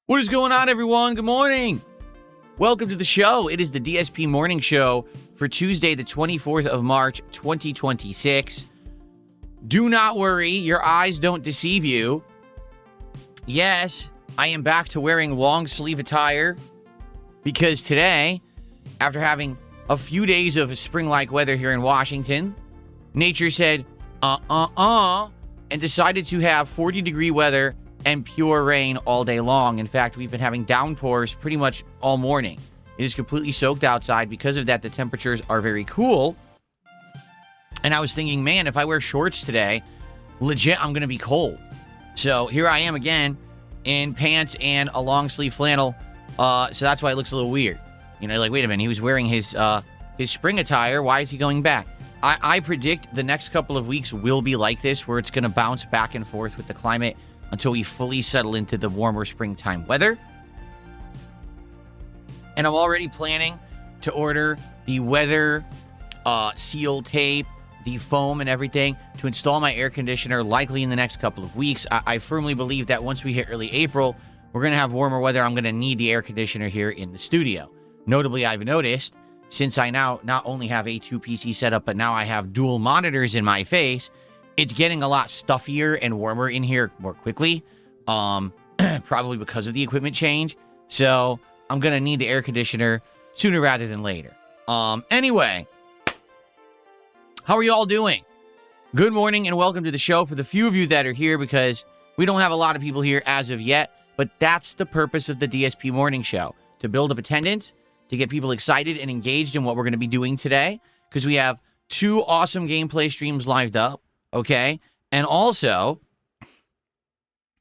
What is going on, everyone? Good morning. Welcome to the show. It is the DSP Morning Show for Tuesday, the 24th of March, 2026. Do not worry. Your eyes don't deceive you. Yes, I am back to wearing long sleeve attire because today, after having a few days of spring-like weather here in Washington, nature said, and decided to have 40-degree weather and pure rain all day long. In fact, we've been having downpours pretty much all morning. It is completely soaked outside. Because of that, the temperatures are very cool. And I was thinking, man, if I wear shorts today, legit, I'm going to be cold. So here I am again in pants and a long sleeve flannel. So that's why it looks a little weird. You know, like, wait a minute, he was wearing his spring attire. Why is he going back? I predict the next couple of weeks will be like this, where it's going to bounce back and forth with the climate until we fully settle into the warmer springtime weather. And I'm already planning to order the weather seal tape, the foam and everything to install my air conditioner likely in the next couple of weeks. I firmly believe that once we hit early April, we're going to have warmer weather. I'm going to need the air conditioner here in the studio. Notably, I've noticed, since I now not only have a 2-PC setup, but now I have dual monitors in my face, it's getting a lot stuffier and warmer in here more quickly, probably because of the equipment change. So I'm going to need the air conditioner sooner rather than later. Anyway, how are you all doing? Good morning and welcome to the show for the few of you that are here, because we don't have a lot of people here as of yet, but that's the purpose of the DSP Morning Show, to build up attendance, to get people excited and engaged in what we're going to be doing today, because we have 2 awesome gameplay streams lined up. Okay, and also,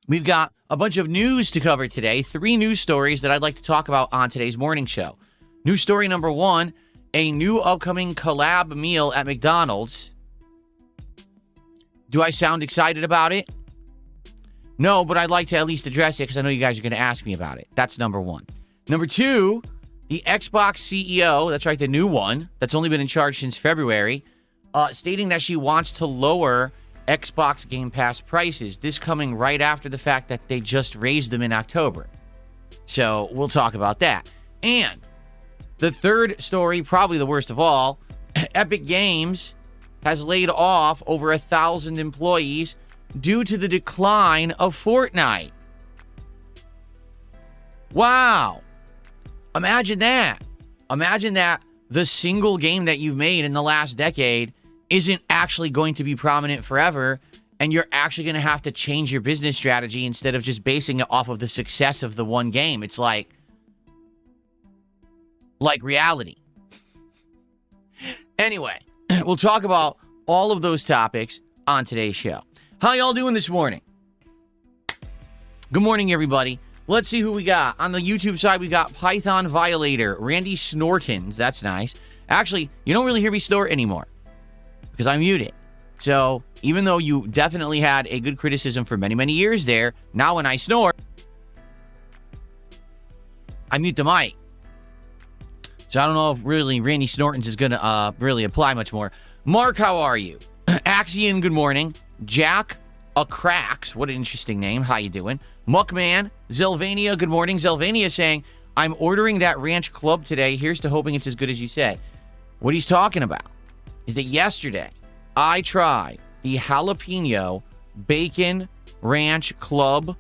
we've got a bunch of news to cover today. 3 news stories that I'd like to talk about on today's morning show. News story number 1, a new upcoming collab meal at McDonald's. Do I sound excited about it? No, but I'd like to at least address it because I know you guys are going to ask me about it. That's number 1. Number 2, the Xbox CEO, that's right, the new one, that's only been in charge since February, stating that she wants to lower Xbox Gamepass prices. This coming right after the fact that they just raised them in October. So we'll talk about that. And the third story, probably the worst of all, Epic Games has laid off over 1,000 employees due to the decline of Fortnite. Wow. Imagine that. Imagine that the single game that you've made in the last decade isn't actually going to be prominent forever, and you're actually going to have to change your business strategy instead of just basing it off of the success of the one game. It's like reality. Anyway, we'll talk about all of those topics on today's show. How y'all doing this morning? Good morning, everybody. Let's see who we got. On the YouTube side, we got Python Violator, Randy Snortons. That's nice. Actually, you don't really hear me snort anymore, because I mute it. So even though you definitely had a good criticism for many, many years there, now when I snore, I mute the mic. So I don't know if really Randy Snortons is going to really apply much more. Mark, how are you? Axion, good morning. Jack Cracks, what an interesting name. How you doing? Muckman, Zelvania, good morning. Zelvania saying, I'm ordering that ranch club today. Here's to hoping it's as good as you said. What he's talking about is that yesterday I tried the jalapeno bacon ranch club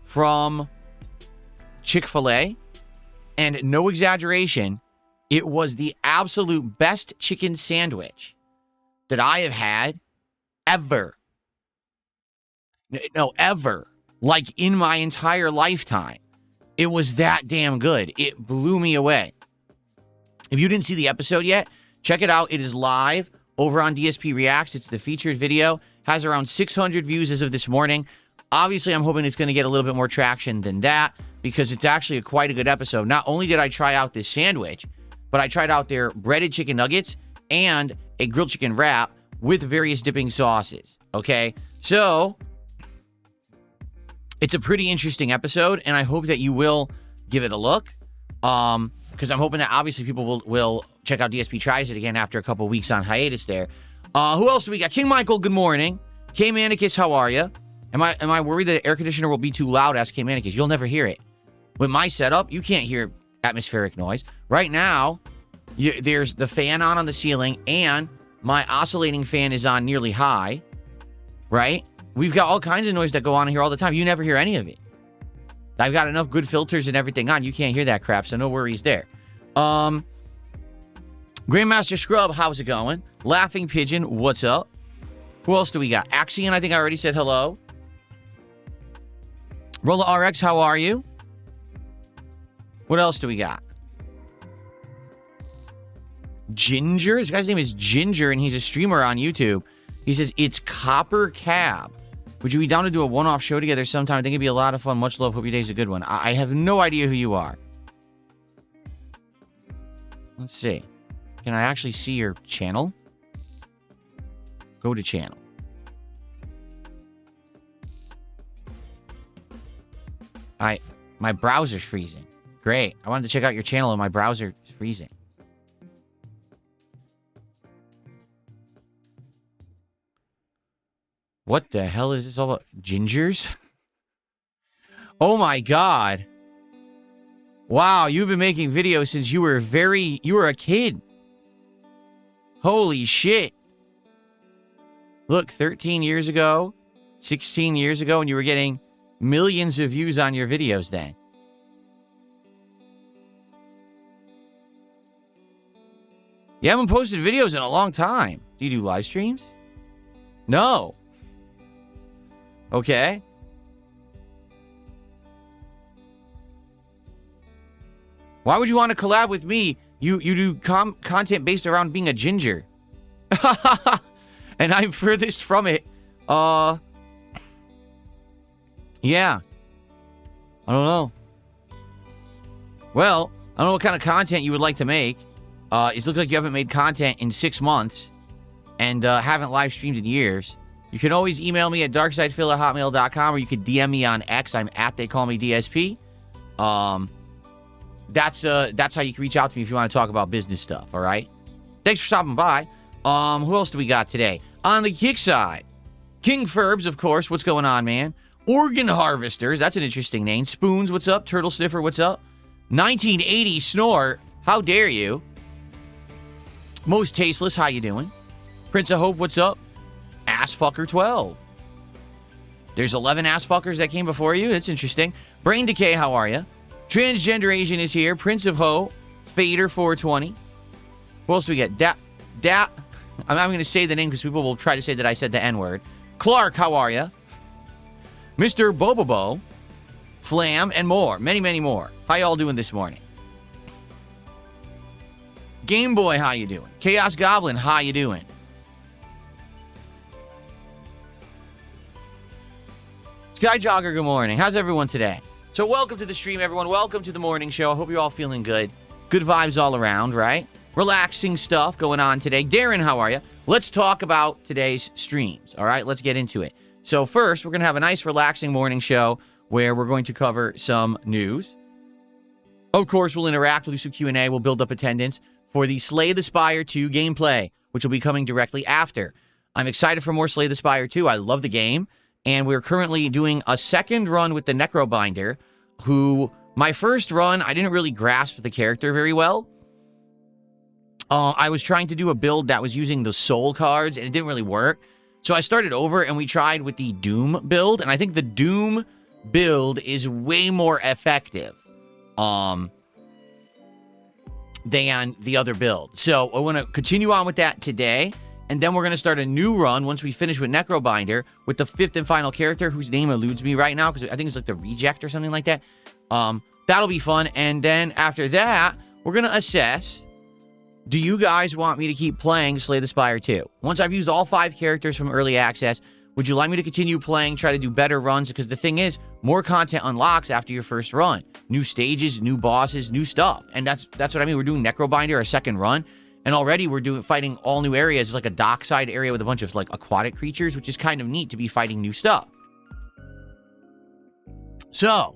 from Chick-fil-A, and no exaggeration, it was the absolute best chicken sandwich that I have had ever. No, ever. Like in my entire lifetime. It was that damn good. It blew me away. If you didn't see the episode yet, check it out. It is live over on DSP Reacts. It's the featured video. Has around 600 views as of this morning. Obviously, I'm hoping it's going to get a little bit more traction than that, because it's actually quite a good episode. Not only did I try out this sandwich, but I tried out their breaded chicken nuggets and a grilled chicken wrap with various dipping sauces. Okay? So it's a pretty interesting episode, and I hope that you will give it a look. Because I'm hoping that obviously people will check out DSP Tries It again after a couple weeks on hiatus there. Who else do we got? King Michael, good morning. K Manicus, how are you? Am I worried that the air conditioner will be too loud? Ask K Manicus. You'll never hear it. With my setup, you can't hear atmospheric noise. Right now, there's the fan on the ceiling, and my oscillating fan is on nearly high, right? We've got all kinds of noise that go on here all the time. You never hear any of it. I've got enough good filters and everything on. You can't hear that crap, so no worries there. Grandmaster Scrub, how's it going? Laughing Pigeon, what's up? Who else do we got? Axion, I think I already said hello. Rolla RX, how are you? What else do we got? Ginger? This guy's name is Ginger, and he's a streamer on YouTube. He says, it's Copper Cab. Would you be down to do a one-off show together sometime? I think it'd be a lot of fun. Much love. Hope your day's a good one. I have no idea who you are. Let's see. Can I actually see your channel? Go to channel. My browser's freezing. Great. I wanted to check out your channel and my browser is freezing. What the hell is this all about? Gingers? Oh my god. Wow, you've been making videos since you were a kid. Holy shit. Look, 13 years ago, 16 years ago, and you were getting millions of views on your videos then. You haven't posted videos in a long time. Do you do live streams? No. Okay. Why would you want to collab with me? You do content based around being a ginger. And I'm furthest from it. Yeah. I don't know. Well, I don't know what kind of content you would like to make. It looks like you haven't made content in 6 months and haven't live streamed in years. You can always email me at darksidephil@hotmail.com, or you could DM me on X. I'm at They Call Me DSP. That's how you can reach out to me if you want to talk about business stuff, all right? Thanks for stopping by. Who else do we got today? On the kick side, King Ferbs, of course. What's going on, man? Organ Harvesters. That's an interesting name. Spoons, what's up? Turtle Sniffer, what's up? 1980 Snore. How dare you? Most Tasteless, how you doing? Prince of Hope, what's up? Assfucker12. There's 11 assfuckers that came before you. That's interesting. Brain Decay, how are you? Transgender Asian is here. Prince of Ho. Fader420. Who else do we get? I'm not going to say the name because people will try to say that I said the N-word. Clark, how are you? Mr. Bobobo. Flam, and more. Many, many more. How y'all doing this morning? Game Boy, how you doing? Chaos Goblin, how you doing? Sky Jogger, good morning. How's everyone today? So welcome to the stream, everyone. Welcome to the morning show. I hope you're all feeling good. Good vibes all around, right? Relaxing stuff going on today. Darren, how are you? Let's talk about today's streams, all right? Let's get into it. So first, we're going to have a nice, relaxing morning show where we're going to cover some news. Of course, we'll interact, we'll do some Q&A, we'll build up attendance for the Slay the Spire 2 gameplay, which will be coming directly after. I'm excited for more Slay the Spire 2. I love the game. And we're currently doing a second run with the Necrobinder, who, my first run, I didn't really grasp the character very well. I was trying to do a build that was using the soul cards, and it didn't really work. So I started over, and we tried with the Doom build, and I think the Doom build is way more effective than the other build. So I want to continue on with that today. And then we're going to start a new run once we finish with Necrobinder with the 5th and final character whose name eludes me right now because I think it's like the Reject or something like that. That'll be fun. And then after that, we're going to assess, do you guys want me to keep playing Slay the Spire 2? Once I've used all 5 characters from Early Access, would you like me to continue playing, try to do better runs? Because the thing is, more content unlocks after your first run. New stages, new bosses, new stuff. And that's what I mean. We're doing Necrobinder, our second run. And already we're fighting all new areas. It's like a dockside area with a bunch of like aquatic creatures, which is kind of neat to be fighting new stuff. So,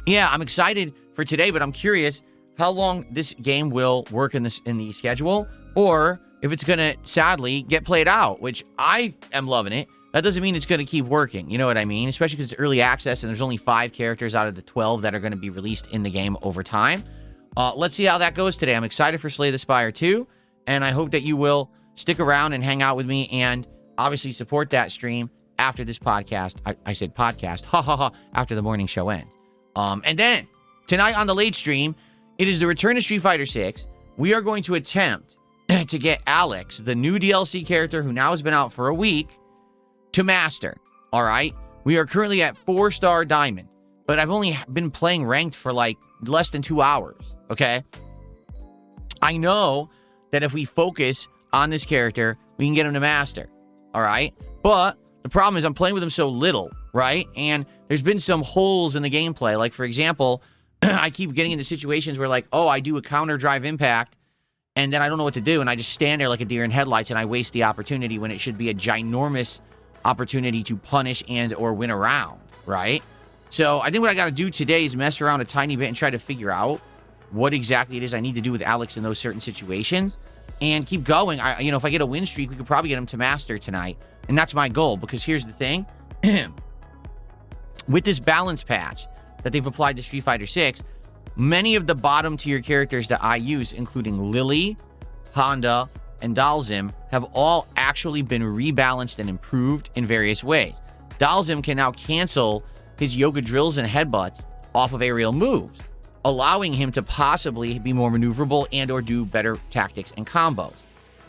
yeah, I'm excited for today, but I'm curious how long this game will work in the schedule. or if it's going to, sadly, get played out, which I am loving it. That doesn't mean it's going to keep working. You know what I mean? Especially because it's early access and there's only 5 characters out of the 12 that are going to be released in the game over time. Let's see how that goes today. I'm excited for Slay the Spire 2, and I hope that you will stick around and hang out with me and obviously support that stream after this podcast. I said podcast. Ha ha ha. After the morning show ends. And then tonight on the late stream, it is the return of Street Fighter 6. We are going to attempt to get Alex, the new DLC character who now has been out for a week, to master. All right. We are currently at 4-star diamond, but I've only been playing ranked for like less than 2 hours. Okay. I know that if we focus on this character, we can get him to master. All right. But the problem is I'm playing with him so little, right? And there's been some holes in the gameplay. Like, for example, I keep getting into situations where, like, oh, I do a counter drive impact, and then I don't know what to do, and I just stand there like a deer in headlights, and I waste the opportunity when it should be a ginormous opportunity to punish and or win a round, right? So I think what I got to do today is mess around a tiny bit and try to figure out what exactly it is I need to do with Alex in those certain situations and keep going. If I get a win streak, we could probably get him to master tonight. And that's my goal, because here's the thing. With this balance patch that they've applied to Street Fighter 6, many of the bottom tier characters that I use, including Lily, Honda, and Dalzim, have all actually been rebalanced and improved in various ways. Dalzim can now cancel his yoga drills and headbutts off of aerial moves, allowing him to possibly be more maneuverable and or do better tactics and combos.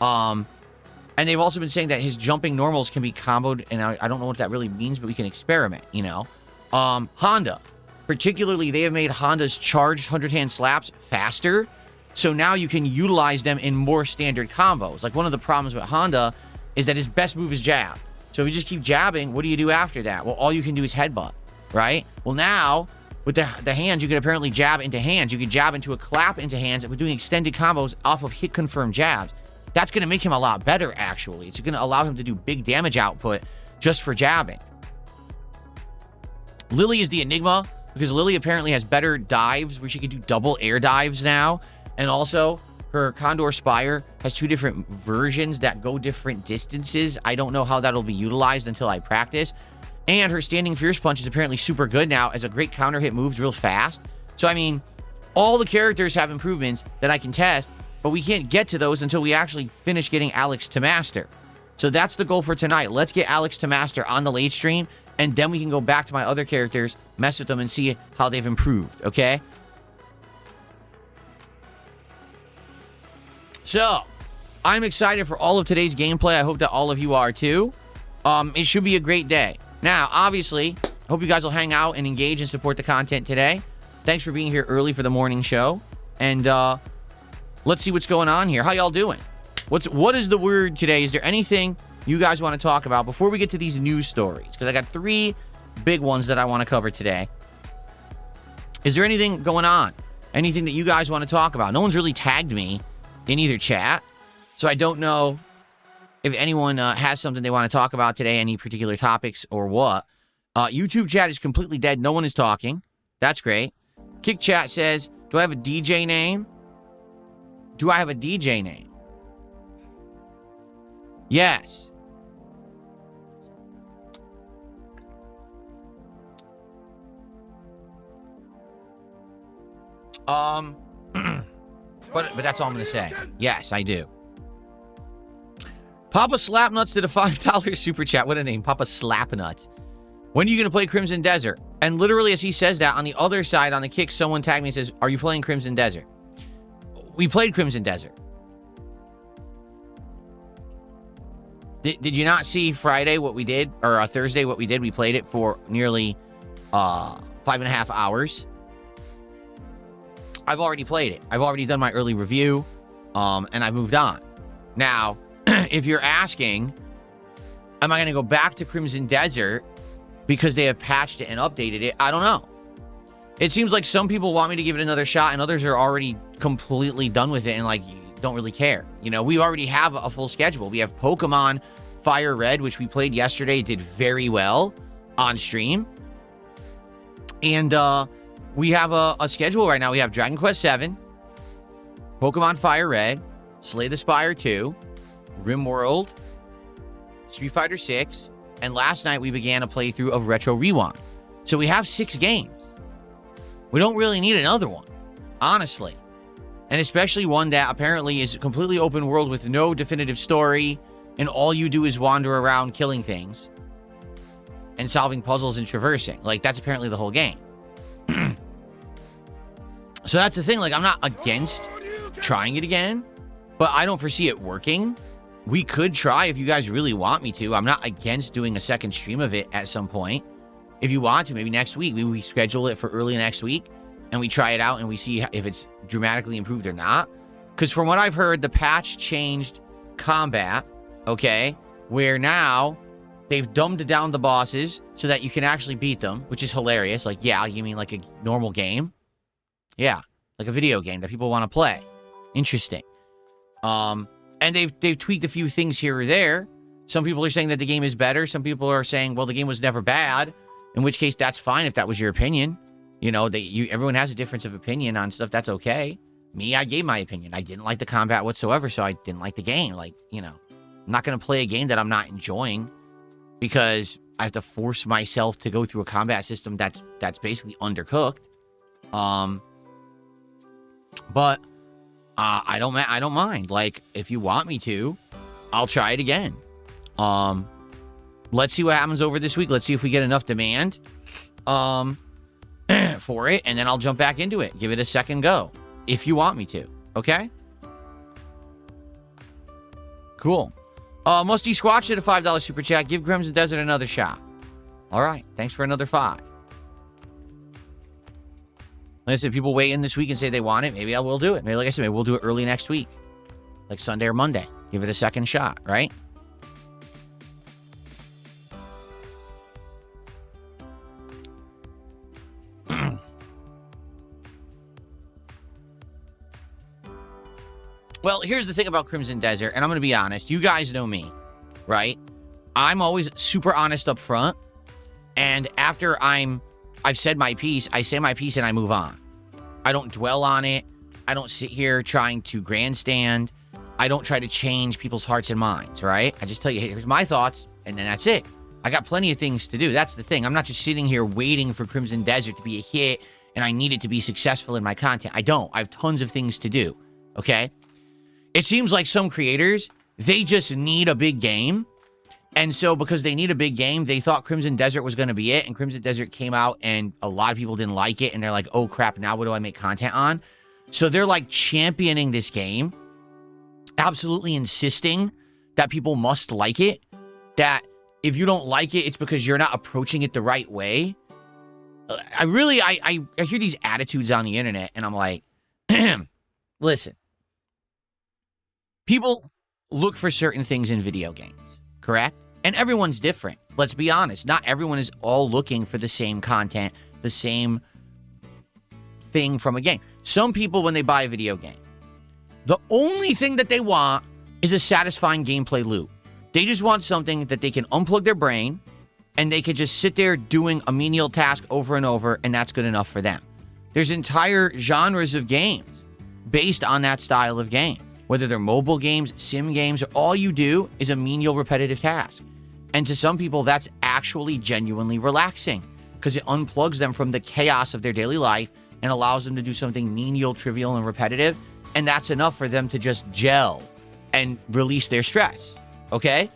And they've also been saying that his jumping normals can be comboed, and I don't know what that really means, but we can experiment, you know. Honda, particularly, they have made Honda's charged 100-hand slaps faster, so now you can utilize them in more standard combos. Like, one of the problems with Honda is that his best move is jab. So if you just keep jabbing, what do you do after that? Well, all you can do is headbutt, right? Well, now, with the hands, you can apparently jab into hands. You can jab into a clap into hands, and we're doing extended combos off of hit-confirmed jabs. That's going to make him a lot better, actually. It's going to allow him to do big damage output just for jabbing. Lily is the enigma, because Lily apparently has better dives, where she can do double air dives now. And also, her Condor Spire has 2 different versions that go different distances. I don't know how that'll be utilized until I practice. And her Standing Fierce Punch is apparently super good now, as a great counter hit moves real fast. So, I mean, all the characters have improvements that I can test, but we can't get to those until we actually finish getting Alex to master. So that's the goal for tonight. Let's get Alex to master on the late stream, and then we can go back to my other characters, mess with them, and see how they've improved, okay? So, I'm excited for all of today's gameplay. I hope that all of you are too. It should be a great day. Now, obviously, I hope you guys will hang out and engage and support the content today. Thanks for being here early for the morning show. And let's see what's going on here. How y'all doing? What is the word today? Is there anything you guys want to talk about before we get to these news stories? Because I got 3 big ones that I want to cover today. Is there anything going on? Anything that you guys want to talk about? No one's really tagged me in either chat, so I don't know if anyone has something they want to talk about today, any particular topics or what. YouTube chat is completely dead. No one is talking. That's great. Kick chat says, do I have a DJ name? Do I have a DJ name? Yes. But that's all I'm going to say. Yes, I do. Papa Slapnuts did a $5 super chat. What a name. Papa Slapnuts. When are you going to play Crimson Desert? And literally as he says that, on the other side, on the kick, someone tagged me and says, are you playing Crimson Desert? We played Crimson Desert. Did you not see Friday what we did? Or Thursday what we did? We played it for nearly 5.5 hours. I've already played it. I've already done my early review, and I've moved on. Now, if you're asking, am I going to go back to Crimson Desert because they have patched it and updated it? I don't know. It seems like some people want me to give it another shot, and others are already completely done with it and, like, don't really care. You know, we already have a full schedule. We have Pokemon Fire Red, which we played yesterday, did very well on stream. And, we have a schedule right now. We have Dragon Quest VII, Pokemon Fire Red, Slay the Spire 2, RimWorld, Street Fighter 6, and last night we began a playthrough of Retro Rewind. So we have 6 games. We don't really need another one, honestly. And especially one that apparently is completely open world with no definitive story, and all you do is wander around killing things and solving puzzles and traversing. Like, that's apparently the whole game. So that's the thing. Like, I'm not against trying it again, but I don't foresee it working. We could try if you guys really want me to. I'm not against doing a second stream of it at some point. If you want to, maybe next week. Maybe we schedule it for early next week, and we try it out, and we see if it's dramatically improved or not. Because from what I've heard, the patch changed combat, okay? Where now they've dumbed down the bosses so that you can actually beat them, which is hilarious. Like, yeah, you mean like a normal game? Yeah, like a video game that people want to play. Interesting. And they've tweaked a few things here or there. Some people are saying that the game is better. Some people are saying, well, the game was never bad. In which case, that's fine if that was your opinion. You know, everyone has a difference of opinion on stuff. That's okay. Me, I gave my opinion. I didn't like the combat whatsoever, so I didn't like the game. Like, you know, I'm not going to play a game that I'm not enjoying because I have to force myself to go through a combat system that's basically undercooked. But I don't mind. Like, if you want me to, I'll try it again. Let's see what happens over this week. Let's see if we get enough demand for it, and then I'll jump back into it. Give it a second go if you want me to. Okay? Cool. Musty Squatch did a $5 super chat. Give Crimson Desert another shot. All right. Thanks for another 5. Listen, people weigh in this week and say they want it. Maybe I will do it. Maybe, like I said, maybe we'll do it early next week. Like Sunday or Monday. Give it a second shot, right? Well, here's the thing about Crimson Desert, and I'm going to be honest. You guys know me, right? I'm always super honest up front, and after I've said my piece, I say my piece and I move on. I don't dwell on it. I don't sit here trying to grandstand. I don't try to change people's hearts and minds, right? I just tell you, hey, here's my thoughts, and then that's it. I got plenty of things to do. That's the thing. I'm not just sitting here waiting for Crimson Desert to be a hit, and I need it to be successful in my content. I don't. I have tons of things to do, okay? It seems like some creators, they just need a big game. And so because they need a big game, they thought Crimson Desert was going to be it. And Crimson Desert came out and a lot of people didn't like it. And they're like, oh, crap, now what do I make content on? So they're like championing this game, absolutely insisting that people must like it. That if you don't like it, it's because you're not approaching it the right way. I hear these attitudes on the internet and I'm like, listen. People look for certain things in video games, correct? And everyone's different. Let's be honest. Not everyone is all looking for the same content, the same thing from a game. Some people, when they buy a video game, the only thing that they want is a satisfying gameplay loop. They just want something that they can unplug their brain and they could just sit there doing a menial task over and over, and that's good enough for them. There's entire genres of games based on that style of game. Whether they're mobile games, sim games, or all you do is a menial repetitive task. And to some people, that's actually genuinely relaxing because it unplugs them from the chaos of their daily life and allows them to do something menial, trivial, and repetitive. And that's enough for them to just gel and release their stress, okay?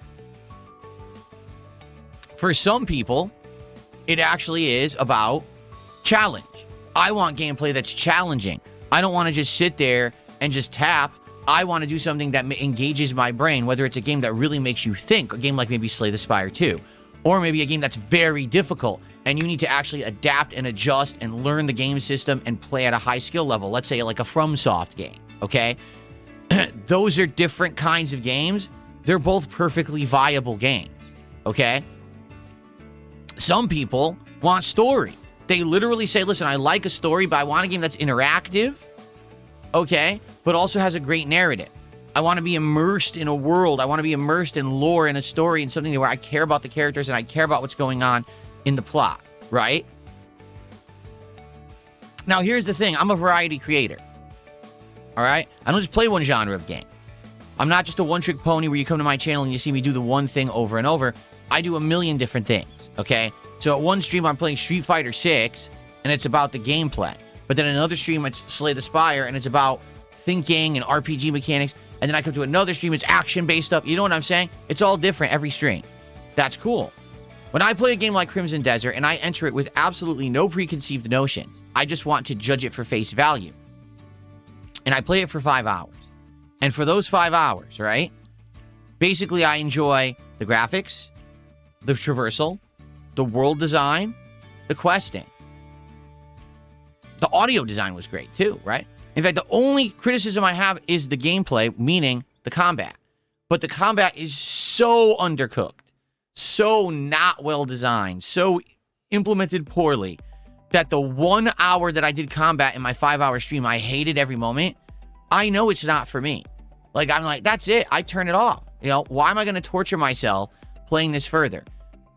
For some people, it actually is about challenge. I want gameplay that's challenging. I don't want to just sit there and just tap. I want to do something that engages my brain, whether it's a game that really makes you think, a game like maybe Slay the Spire 2, or maybe a game that's very difficult, and you need to actually adapt and adjust and learn the game system and play at a high skill level. Let's say like a FromSoft game, okay? Those are different kinds of games. They're both perfectly viable games, okay? Some people want story. They literally say, listen, I like a story, but I want a game that's interactive, okay, but also has a great narrative. I want to be immersed in a world. I want to be immersed in lore and a story and something where I care about the characters and I care about what's going on in the plot, right? Now, here's the thing. I'm a variety creator, all right? I don't just play one genre of game. I'm not just a one-trick pony where you come to my channel and you see me do the one thing over and over. I do a million different things, okay? So at one stream, I'm playing Street Fighter 6, and it's about the gameplay. But then another stream, it's Slay the Spire, and it's about thinking and RPG mechanics. And then I come to another stream, it's action-based stuff. You know what I'm saying? It's all different every stream. That's cool. When I play a game like Crimson Desert, and I enter it with absolutely no preconceived notions, I just want to judge it for face value. And I play it for 5 hours. And for those 5 hours, right, basically I enjoy the graphics, the traversal, the world design, the questing. The audio design was great too, right? In fact, the only criticism I have is the gameplay, meaning the combat. But the combat is so undercooked, so not well designed, so implemented poorly, that the 1 hour that I did combat in my 5-hour stream, I hated every moment. I know it's not for me. Like, I'm like, that's it. I turn it off. You know, why am I going to torture myself playing this further?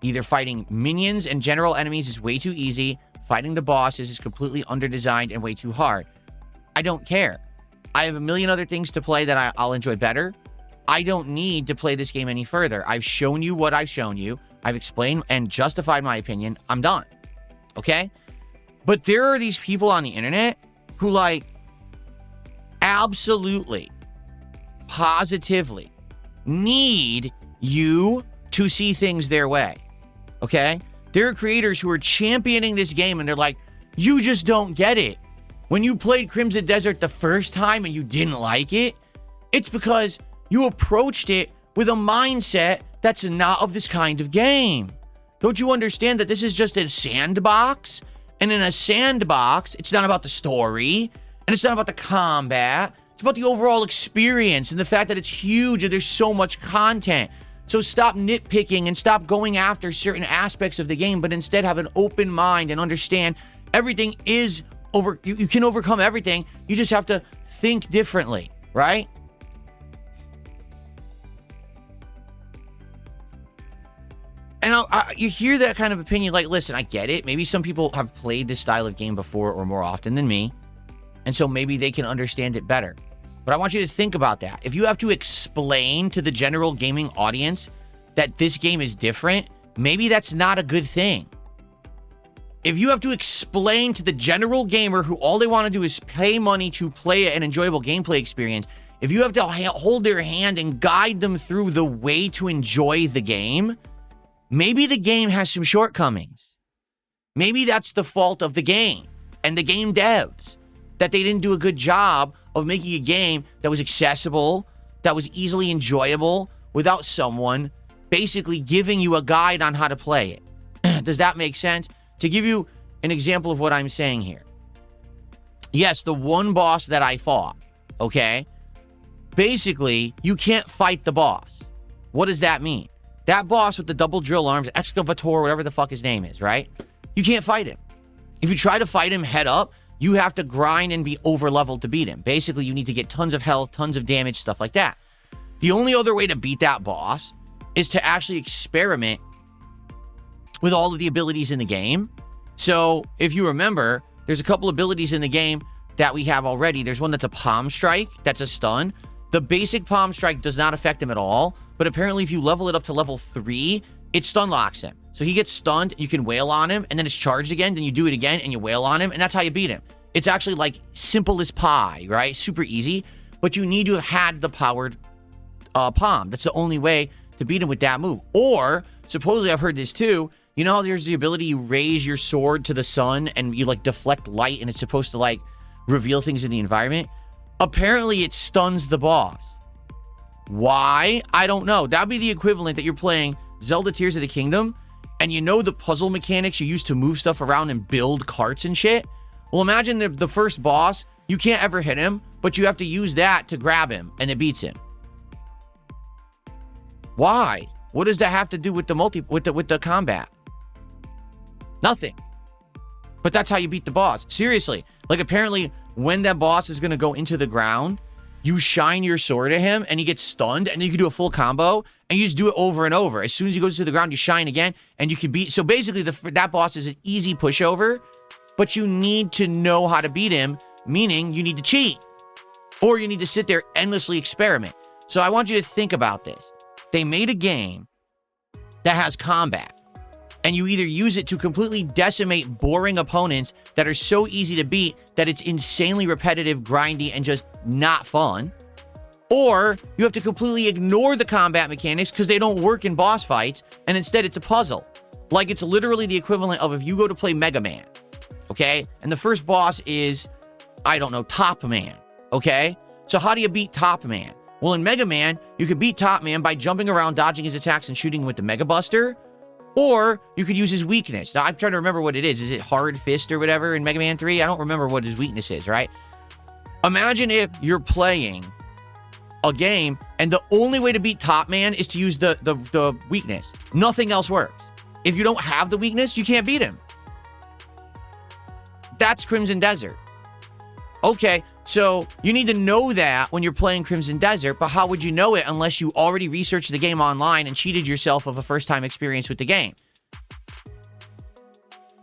Either fighting minions and general enemies is way too easy. Fighting the bosses is completely underdesigned and way too hard. I don't care. I have a million other things to play that I'll enjoy better. I don't need to play this game any further. I've shown you what I've shown you. I've explained and justified my opinion. I'm done. Okay? But there are these people on the internet who, like, absolutely, positively need you to see things their way. Okay? There are creators who are championing this game and they're like, you just don't get it. When you played Crimson Desert the first time and you didn't like it, it's because you approached it with a mindset that's not of this kind of game. Don't you understand that this is just a sandbox? And in a sandbox, it's not about the story, and it's not about the combat. It's about the overall experience and the fact that it's huge and there's so much content. So stop nitpicking and stop going after certain aspects of the game, but instead have an open mind and understand everything is over. You can overcome everything. You just have to think differently, right? And you hear that kind of opinion, like, listen, I get it. Maybe some people have played this style of game before or more often than me, and so maybe they can understand it better. But I want you to think about that. If you have to explain to the general gaming audience that this game is different, maybe that's not a good thing. If you have to explain to the general gamer who all they want to do is pay money to play an enjoyable gameplay experience, if you have to hold their hand and guide them through the way to enjoy the game, maybe the game has some shortcomings. Maybe that's the fault of the game and the game devs, that they didn't do a good job of making a game that was accessible, that was easily enjoyable, without someone basically giving you a guide on how to play it. Does that make sense? To give you an example of what I'm saying here. Yes, the one boss that I fought, okay? Basically, you can't fight the boss. What does that mean? That boss with the double drill arms, excavator, whatever the fuck his name is, right? You can't fight him. If you try to fight him head up, you have to grind and be over-leveled to beat him. Basically, you need to get tons of health, tons of damage, stuff like that. The only other way to beat that boss is to actually experiment with all of the abilities in the game. So, if you remember, there's a couple abilities in the game that we have already. There's one that's a palm strike, that's a stun. The basic palm strike does not affect him at all, but apparently if you level it up to level 3, it stun locks him. So he gets stunned, you can wail on him, and then it's charged again, then you do it again, and you wail on him, and that's how you beat him. It's actually like simple as pie, right? Super easy, but you need to have had the powered palm. That's the only way to beat him with that move. Or, supposedly I've heard this too, you know how there's the ability you raise your sword to the sun, and you like deflect light, and it's supposed to like reveal things in the environment? Apparently it stuns the boss. Why? I don't know. That'd be the equivalent that you're playing Zelda Tears of the Kingdom, and you know the puzzle mechanics you use to move stuff around and build carts and shit? Well, imagine the first boss, you can't ever hit him, but you have to use that to grab him, and it beats him. Why? What does that have to do with the combat? Nothing. But that's how you beat the boss. Seriously. Like, apparently, when that boss is going to go into the ground, you shine your sword at him, and he gets stunned, and then you can do a full combo, and you just do it over and over. As soon as he goes to the ground, you shine again, and you can beat... So basically, that boss is an easy pushover, but you need to know how to beat him, meaning you need to cheat. Or you need to sit there endlessly experiment. So I want you to think about this. They made a game that has combat, and you either use it to completely decimate boring opponents that are so easy to beat that it's insanely repetitive, grindy, and just not fun, or you have to completely ignore the combat mechanics because they don't work in boss fights, and instead it's a puzzle. Like, it's literally the equivalent of if you go to play Mega Man, okay? And the first boss is, I don't know, Top Man, okay? So how do you beat Top Man? Well, in Mega Man, you could beat Top Man by jumping around, dodging his attacks, and shooting with the Mega Buster, or you could use his weakness. Now, I'm trying to remember what it is. Is it Hard Fist or whatever in Mega Man 3? I don't remember what his weakness is, right? Imagine if you're playing a game and the only way to beat Top Man is to use the weakness. Nothing else works. If you don't have the weakness, you can't beat him. That's Crimson Desert. Okay, so you need to know that when you're playing Crimson Desert, but how would you know it unless you already researched the game online and cheated yourself of a first-time experience with the game?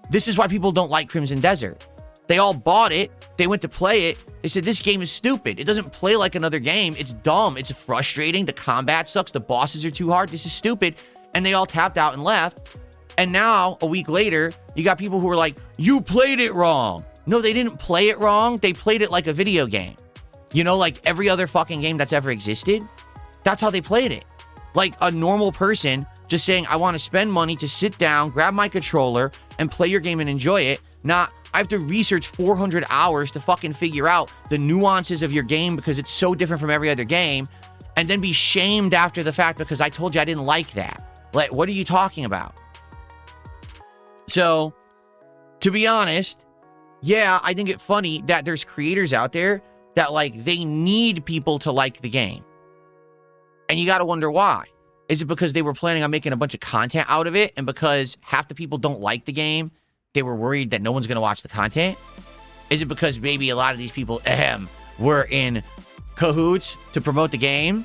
This is why people don't like Crimson Desert. They all bought it. They went to play it. They said, this game is stupid. It doesn't play like another game. It's dumb. It's frustrating. The combat sucks. The bosses are too hard. This is stupid. And they all tapped out and left. And now, a week later, you got people who are like, you played it wrong. No, they didn't play it wrong. They played it like a video game. You know, like every other fucking game that's ever existed. That's how they played it. Like a normal person just saying, I want to spend money to sit down, grab my controller, and play your game and enjoy it. Not, I have to research 400 hours to fucking figure out the nuances of your game because it's so different from every other game, and then be shamed after the fact because I told you I didn't like that. Like, what are you talking about? So, to be honest, yeah, I think it's funny that there's creators out there that, like, they need people to like the game. And you gotta wonder why. Is it because they were planning on making a bunch of content out of it, and because half the people don't like the game, they were worried that no one's gonna watch the content? Is it because maybe a lot of these people, were in cahoots to promote the game,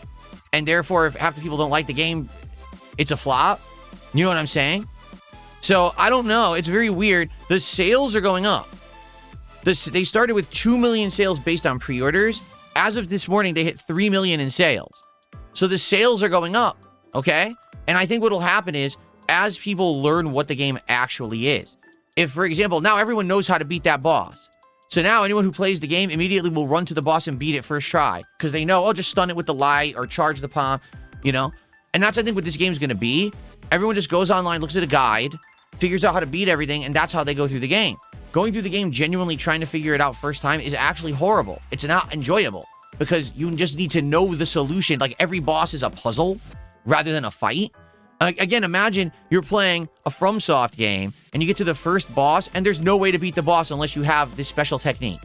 and therefore if half the people don't like the game, it's a flop? You know what I'm saying? So, I don't know. It's very weird. The sales are going up. They started with 2 million sales based on pre-orders. As of this morning, they hit 3 million in sales. So, the sales are going up, okay? And I think what will happen is, as people learn what the game actually is. If, for example, now everyone knows how to beat that boss. So now anyone who plays the game immediately will run to the boss and beat it first try. Because they know, oh, just stun it with the light or charge the palm, you know? And that's, I think, what this game's going to be. Everyone just goes online, looks at a guide, figures out how to beat everything, and that's how they go through the game. Going through the game genuinely trying to figure it out first time is actually horrible. It's not enjoyable because you just need to know the solution. Like, every boss is a puzzle rather than a fight. Again, imagine you're playing a FromSoft game and you get to the first boss and there's no way to beat the boss unless you have this special technique.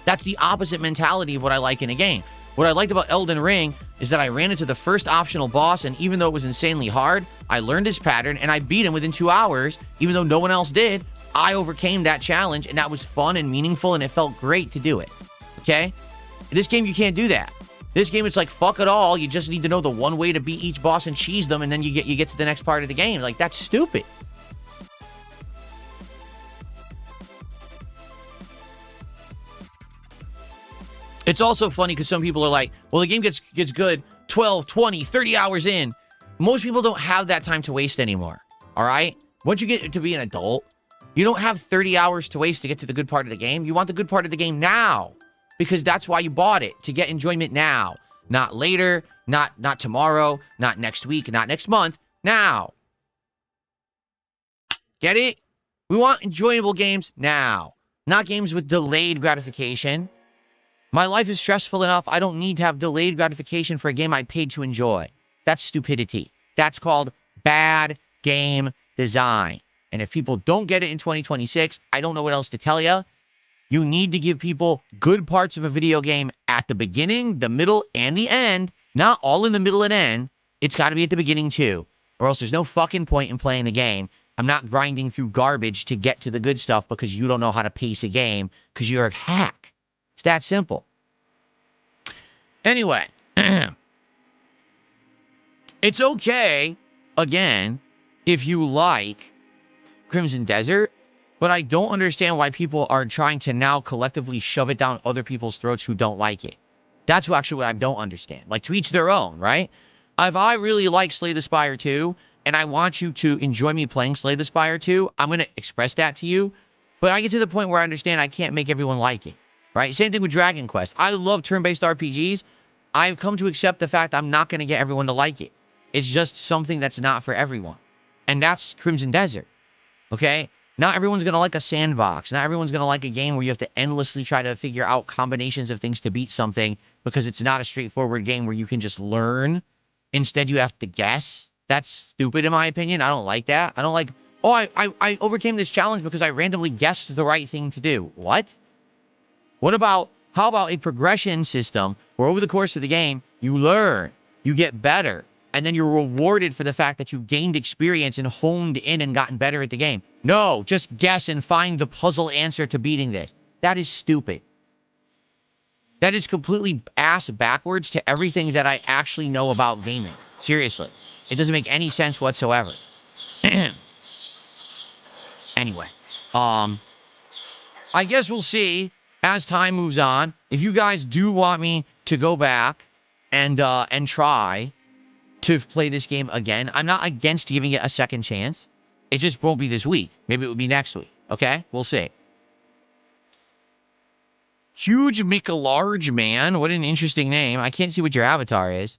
That's the opposite mentality of what I like in a game. What I liked about Elden Ring is that I ran into the first optional boss, and even though it was insanely hard, I learned his pattern and I beat him within 2 hours, even though no one else did. I overcame that challenge, and that was fun and meaningful, and it felt great to do it. Okay? In this game, you can't do that. This game, it's like, fuck it all. You just need to know the one way to beat each boss and cheese them, and then you get to the next part of the game. Like, that's stupid. It's also funny because some people are like, well, the game gets good 12, 20, 30 hours in. Most people don't have that time to waste anymore, all right? Once you get to be an adult, you don't have 30 hours to waste to get to the good part of the game. You want the good part of the game now because that's why you bought it, to get enjoyment now. Not later, not tomorrow, not next week, not next month, now. Get it? We want enjoyable games now, not games with delayed gratification. My life is stressful enough. I don't need to have delayed gratification for a game I paid to enjoy. That's stupidity. That's called bad game design. And if people don't get it in 2026, I don't know what else to tell you. You need to give people good parts of a video game at the beginning, the middle, and the end. Not all in the middle and end. It's got to be at the beginning too. Or else there's no fucking point in playing the game. I'm not grinding through garbage to get to the good stuff because you don't know how to pace a game because you're a hack. It's that simple. Anyway, it's okay, again, if you like Crimson Desert, but I don't understand why people are trying to now collectively shove it down other people's throats who don't like it. That's actually what I don't understand. Like, to each their own, right? If I really like Slay the Spire 2, and I want you to enjoy me playing Slay the Spire 2, I'm going to express that to you. But I get to the point where I understand I can't make everyone like it, right? Same thing with Dragon Quest. I love turn-based RPGs. I've come to accept the fact I'm not going to get everyone to like it. It's just something that's not for everyone. And that's Crimson Desert, okay? Not everyone's going to like a sandbox. Not everyone's going to like a game where you have to endlessly try to figure out combinations of things to beat something because it's not a straightforward game where you can just learn. Instead, you have to guess. That's stupid in my opinion. I don't like that. I don't like, oh, I overcame this challenge because I randomly guessed the right thing to do. What? How about a progression system where over the course of the game, you learn, you get better, and then you're rewarded for the fact that you gained experience and honed in and gotten better at the game. No, just guess and find the puzzle answer to beating this. That is stupid. That is completely ass backwards to everything that I actually know about gaming. Seriously. It doesn't make any sense whatsoever. Anyway. I guess we'll see as time moves on. If you guys do want me to go back and try to play this game again, I'm not against giving it a second chance. It just won't be this week. Maybe it will be next week. Okay? We'll see. Huge Large Man. What an interesting name. I can't see what your avatar is.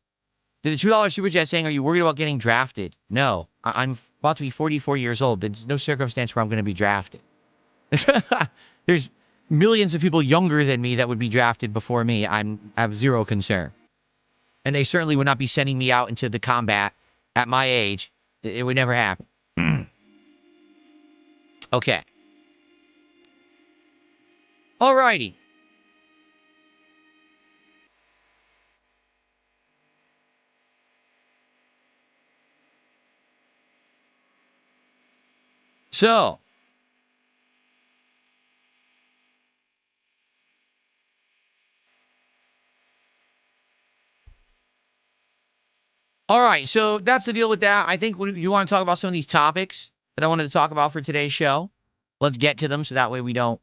Did the $2 super chat saying, are you worried about getting drafted? No. I'm about to be 44 years old. There's no circumstance where I'm going to be drafted. There's millions of people younger than me that would be drafted before me. I have zero concern. And they certainly would not be sending me out into the combat at my age. It would never happen. Okay. Alrighty. So. All right, so that's the deal with that. I think you want to talk about some of these topics that I wanted to talk about for today's show. Let's get to them so that way we don't,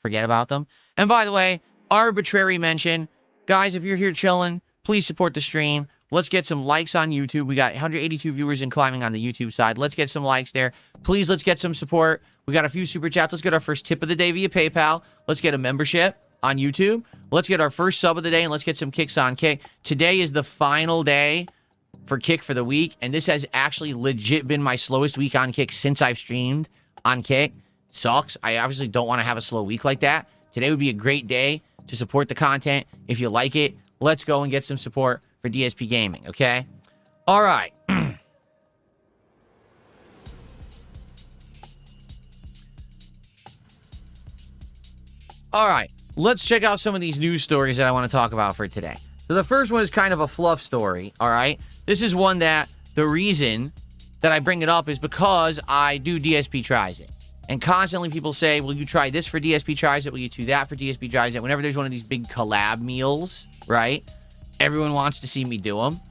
forget about them. And by the way, arbitrary mention. Guys, if you're here chilling, please support the stream. Let's get some likes on YouTube. We got 182 viewers and climbing on the YouTube side. Let's get some likes there. Please, let's get some support. We got a few super chats. Let's get our first tip of the day via PayPal. Let's get a membership on YouTube. Let's get our first sub of the day, and let's get some kicks on Kick. Today is the final day for Kick for the week, and this has actually legit been my slowest week on Kick since I've streamed on Kick. Sucks. I obviously don't want to have a slow week like that. Today would be a great day to support the content. If you like it, let's go and get some support for DSP Gaming, okay? All right. All right. Let's check out some of these news stories that I want to talk about for today. So the first one is kind of a fluff story, all right? This is one that the reason that I bring it up is because I do DSP Tries It. And constantly people say, will you try this for DSP Tries It? Will you do that for DSP Tries It? Whenever there's one of these big collab meals, right? Everyone wants to see me do them.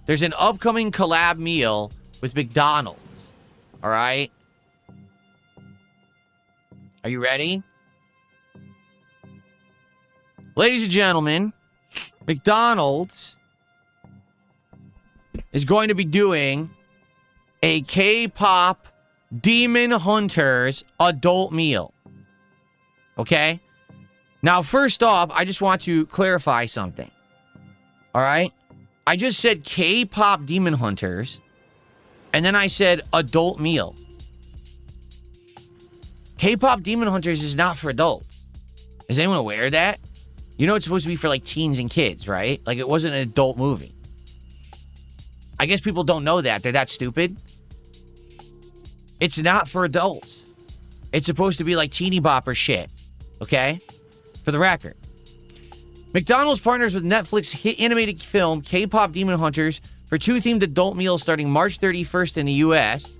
There's an upcoming collab meal with McDonald's, all right? Are you ready? Ladies and gentlemen, McDonald's is going to be doing a K-pop Demon Hunters adult meal. Okay? Now, first off, I just want to clarify something. All right? I just said K-pop Demon Hunters, and then I said adult meal. K-pop Demon Hunters is not for adults. Is anyone aware of that? You know it's supposed to be for, like, teens and kids, right? Like, it wasn't an adult movie. I guess people don't know that. They're that stupid. It's not for adults. It's supposed to be, like, teeny bopper shit. Okay? For the record. McDonald's partners with Netflix hit animated film K-pop Demon Hunters for 2 themed adult meals starting March 31st in the U.S.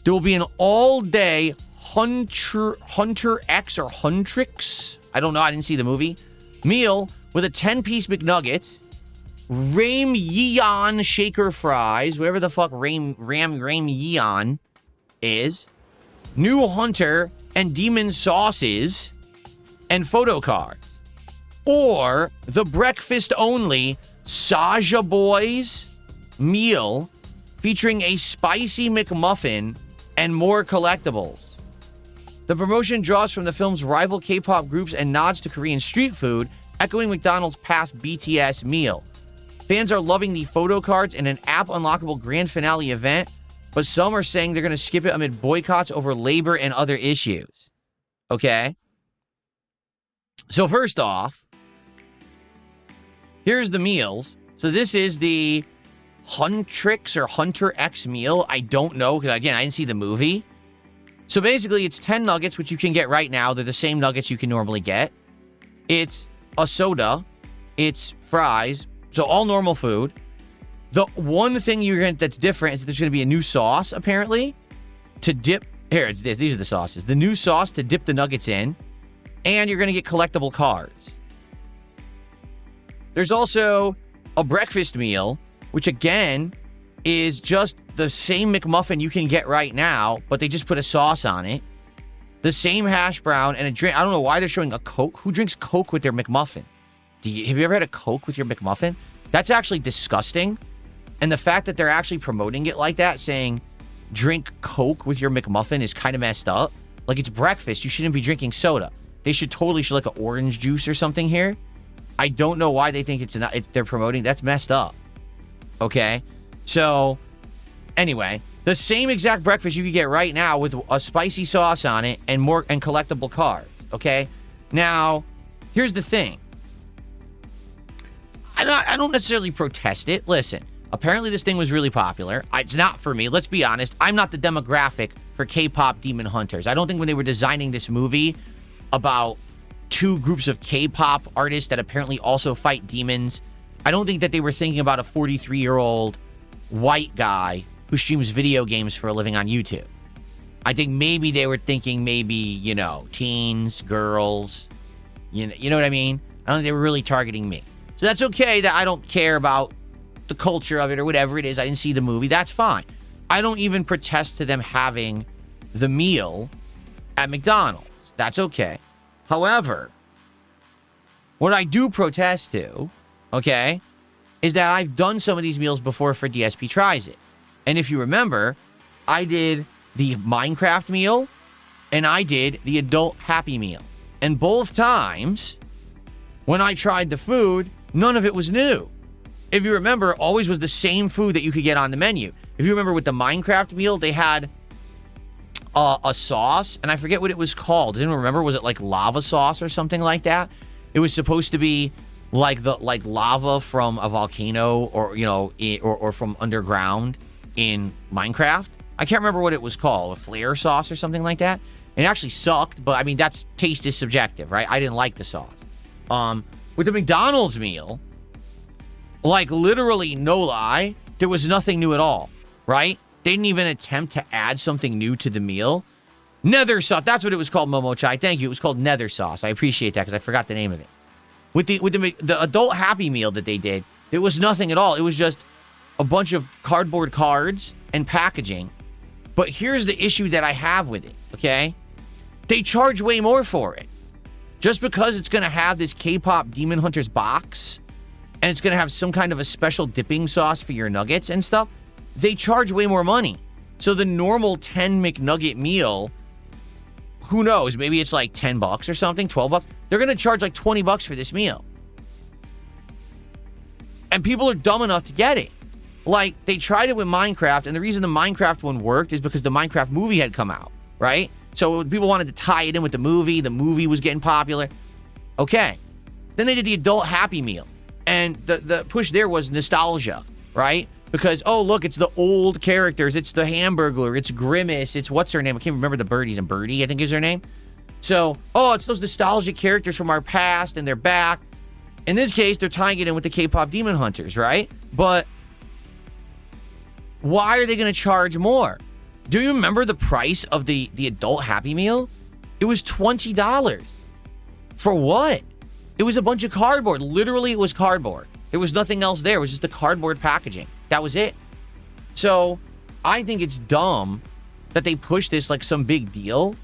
There will be an all-day Hunter X or Huntrix. I don't know. I didn't see the movie. Meal with a 10-piece McNuggets, Ram Yeon shaker fries, whatever the fuck Ram Yeon is, new Hunter and Demon sauces, and photo cards. or the breakfast-only Saja Boys meal featuring a spicy McMuffin and more collectibles. The promotion draws from the film's rival K-pop groups and nods to Korean street food, echoing McDonald's past BTS meal. Fans are loving the photo cards and an app-unlockable grand finale event, but some are saying they're going to skip it amid boycotts over labor and other issues. Okay? So first off, here's the meals. So this is the Huntrix or Hunter X meal. I don't know, because again, I didn't see the movie. So basically, it's 10 nuggets, which you can get right now. They're the same nuggets you can normally get. It's a soda. It's fries. So all normal food. The one thing you're going that's different is that there's going to be a new sauce, apparently, to dip. Here, it's this. These are the sauces. The new sauce to dip the nuggets in. And you're going to get collectible cards. There's also a breakfast meal, which again is just the same McMuffin you can get right now, but they just put a sauce on it. The same hash brown and a drink. I don't know why they're showing a Coke. Who drinks Coke with their McMuffin? Have you ever had a Coke with your McMuffin? That's actually disgusting. And the fact that they're actually promoting it like that, saying drink Coke with your McMuffin, is kind of messed up. Like, it's breakfast. You shouldn't be drinking soda. They should totally show like an orange juice or something here. I don't know why they think they're promoting. That's messed up. Okay? So, anyway, the same exact breakfast you can get right now with a spicy sauce on it and more and collectible cards. Okay? Now, here's the thing. I don't necessarily protest it. Listen, apparently this thing was really popular. It's not for me. Let's be honest. I'm not the demographic for K-pop demon hunters. I don't think when they were designing this movie about two groups of K-pop artists that apparently also fight demons, I don't think that they were thinking about a 43-year-old white guy who streams video games for a living on YouTube. I think maybe they were thinking teens, girls, you know what I mean? I don't think they were really targeting me. So that's okay that I don't care about the culture of it or whatever it is. I didn't see the movie. That's fine. I don't even protest to them having the meal at McDonald's. That's okay. However, what I do protest to, okay, is that I've done some of these meals before for DSP Tries It. And if you remember, I did the Minecraft meal and I did the adult Happy Meal. And both times, when I tried the food, none of it was new. If you remember, always was the same food that you could get on the menu. If you remember with the Minecraft meal, they had a sauce, and I forget what it was called. I didn't remember. Was it like lava sauce or something like that? It was supposed to be like lava from a volcano, or or from underground in Minecraft. I can't remember what it was called, a flare sauce or something like that. It actually sucked, but I mean, that's taste is subjective, right? I didn't like the sauce. With the McDonald's meal, like literally no lie, there was nothing new at all, right? They didn't even attempt to add something new to the meal. Nether sauce, that's what it was called, Momo Chai. Thank you. It was called Nether sauce. I appreciate that because I forgot the name of it. With the adult Happy Meal that they did, there was nothing at all. It was just a bunch of cardboard cards and packaging. But here's the issue that I have with it, okay? They charge way more for it. Just because it's going to have this K-pop Demon Hunters box and it's going to have some kind of a special dipping sauce for your nuggets and stuff, they charge way more money. So the normal 10 McNugget meal, who knows, maybe it's like $10 or something, $12. They're going to charge like $20 for this meal. And people are dumb enough to get it. Like, they tried it with Minecraft, and the reason the Minecraft one worked is because the Minecraft movie had come out, right? So people wanted to tie it in with the movie. The movie was getting popular. Okay. Then they did the adult Happy Meal. And the push there was nostalgia, right? Because, oh, look, it's the old characters. It's the Hamburglar. It's Grimace. It's what's her name? I can't remember the birdies. And Birdie, I think is her name. So, oh, it's those nostalgic characters from our past, and they're back. In this case, they're tying it in with the K-pop Demon Hunters, right? But why are they going to charge more? Do you remember the price of the adult Happy Meal? It was $20. For what? It was a bunch of cardboard. Literally, it was cardboard. There was nothing else there. It was just the cardboard packaging. That was it. So, I think it's dumb that they push this like some big deal.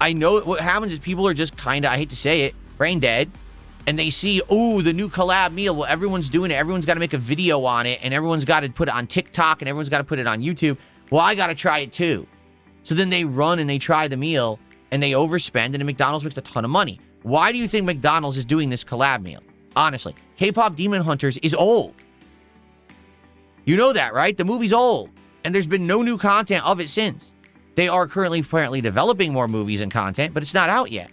I know what happens is people are just kind of, I hate to say it, brain dead. and they see, oh, the new collab meal. Well, everyone's doing it. Everyone's got to make a video on it, and everyone's got to put it on TikTok, and everyone's got to put it on YouTube. Well, I got to try it too. So then they run and they try the meal, and they overspend, and then McDonald's makes a ton of money. Why do you think McDonald's is doing this collab meal? Honestly, K-pop Demon Hunters is old. You know that, right? The movie's old, and there's been no new content of it since. They are currently apparently developing more movies and content, but it's not out yet.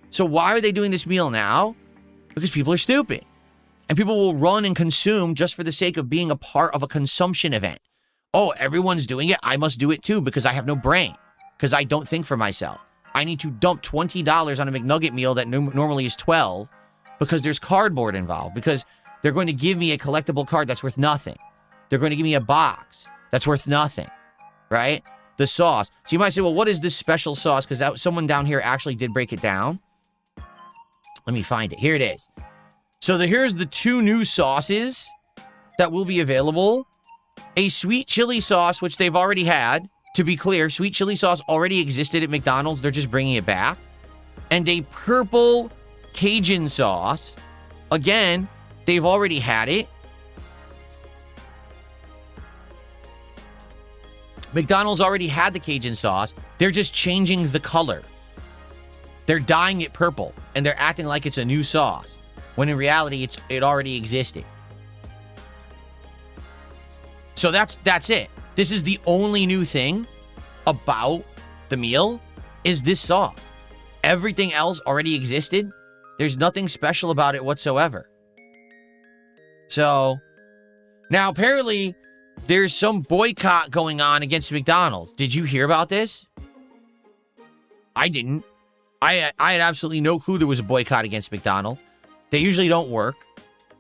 So why are they doing this meal now? Because people are stupid. And people will run and consume just for the sake of being a part of a consumption event. Oh, everyone's doing it. I must do it too because I have no brain. Because I don't think for myself. I need to dump $20 on a McNugget meal that normally is $12 because there's cardboard involved. Because they're going to give me a collectible card that's worth nothing. They're going to give me a box that's worth nothing, right? The sauce. So you might say, well, what is this special sauce? Because someone down here actually did break it down. Let me find it. Here it is. So here's the 2 new sauces that will be available. A sweet chili sauce, which they've already had. To be clear, sweet chili sauce already existed at McDonald's. They're just bringing it back. And a purple Cajun sauce. Again, they've already had it. McDonald's already had the Cajun sauce. They're just changing the color. They're dyeing it purple, and they're acting like it's a new sauce, when in reality, it already existed. So that's it. This is the only new thing about the meal, is this sauce. Everything else already existed. There's nothing special about it whatsoever. So, now apparently, there's some boycott going on against McDonald's. Did you hear about this? I didn't. I had absolutely no clue there was a boycott against McDonald's. They usually don't work,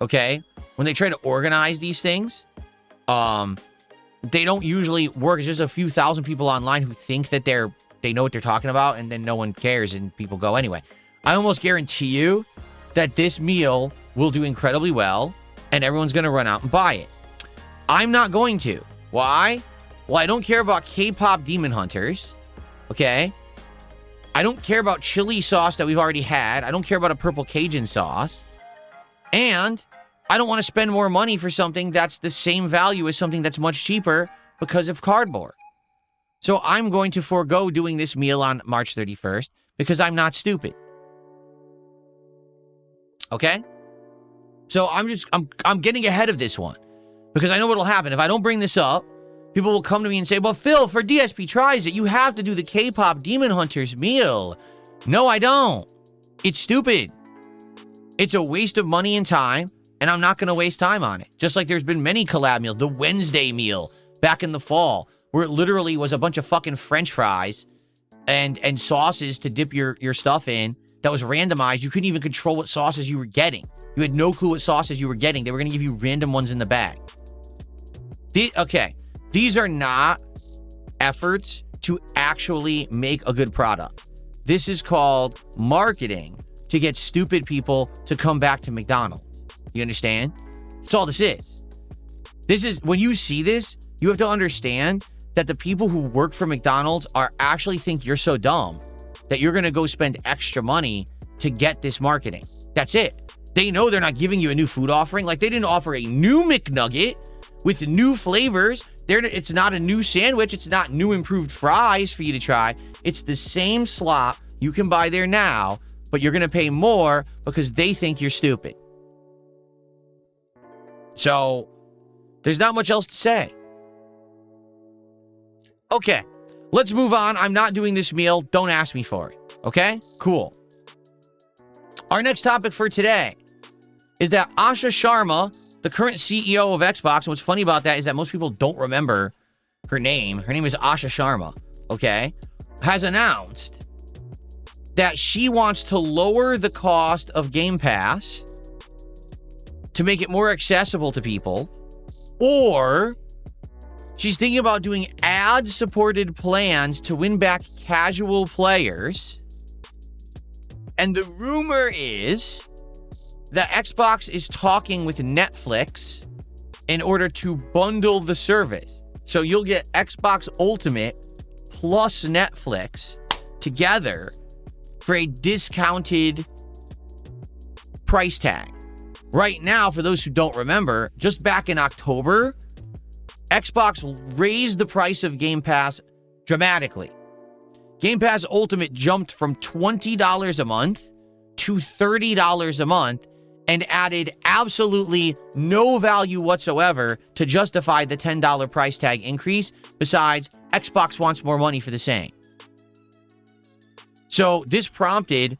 okay? When they try to organize these things, they don't usually work. It's just a few thousand people online who think that they know what they're talking about, and then no one cares, and people go anyway. I almost guarantee you that this meal will do incredibly well, and everyone's going to run out and buy it. I'm not going to. Why? Well, I don't care about K-pop Demon Hunters, okay? I don't care about chili sauce that we've already had. I don't care about a purple Cajun sauce. And I don't want to spend more money for something that's the same value as something that's much cheaper because of cardboard. So I'm going to forego doing this meal on March 31st because I'm not stupid. Okay? So I'm getting ahead of this one. Because I know what'll happen. If I don't bring this up, people will come to me and say, well, Phil, for DSP Tries It, you have to do the K-pop Demon Hunters meal. No, I don't. It's stupid. It's a waste of money and time, and I'm not going to waste time on it. Just like there's been many collab meals. The Wednesday meal back in the fall, where it literally was a bunch of fucking French fries and sauces to dip your stuff in that was randomized. You couldn't even control what sauces you were getting. You had no clue what sauces you were getting. They were going to give you random ones in the bag. Okay, these are not efforts to actually make a good product. This is called marketing to get stupid people to come back to McDonald's. You understand? That's all this is. This is, when you see this, you have to understand that the people who work for McDonald's are actually think you're so dumb that you're going to go spend extra money to get this marketing. That's it. They know they're not giving you a new food offering. Like, they didn't offer a new McNugget with new flavors. It's not a new sandwich. It's not new improved fries for you to try. It's the same slop you can buy there now, but you're going to pay more because they think you're stupid. So, there's not much else to say. Okay, let's move on. I'm not doing this meal. Don't ask me for it. Okay? Cool. Our next topic for today is that Asha Sharma, the current CEO of Xbox, and what's funny about that is that most people don't remember her name. Her name is Asha Sharma, okay? Has announced that she wants to lower the cost of Gamepass to make it more accessible to people, or she's thinking about doing ad-supported plans to win back casual players. And the rumor is that Xbox is talking with Netflix in order to bundle the service. So you'll get Xbox Ultimate plus Netflix together for a discounted price tag. Right now, for those who don't remember, just back in October, Xbox raised the price of Game Pass dramatically. Game Pass Ultimate jumped from $20 a month to $30 a month and added absolutely no value whatsoever to justify the $10 price tag increase. Besides, Xbox wants more money for the same. So this prompted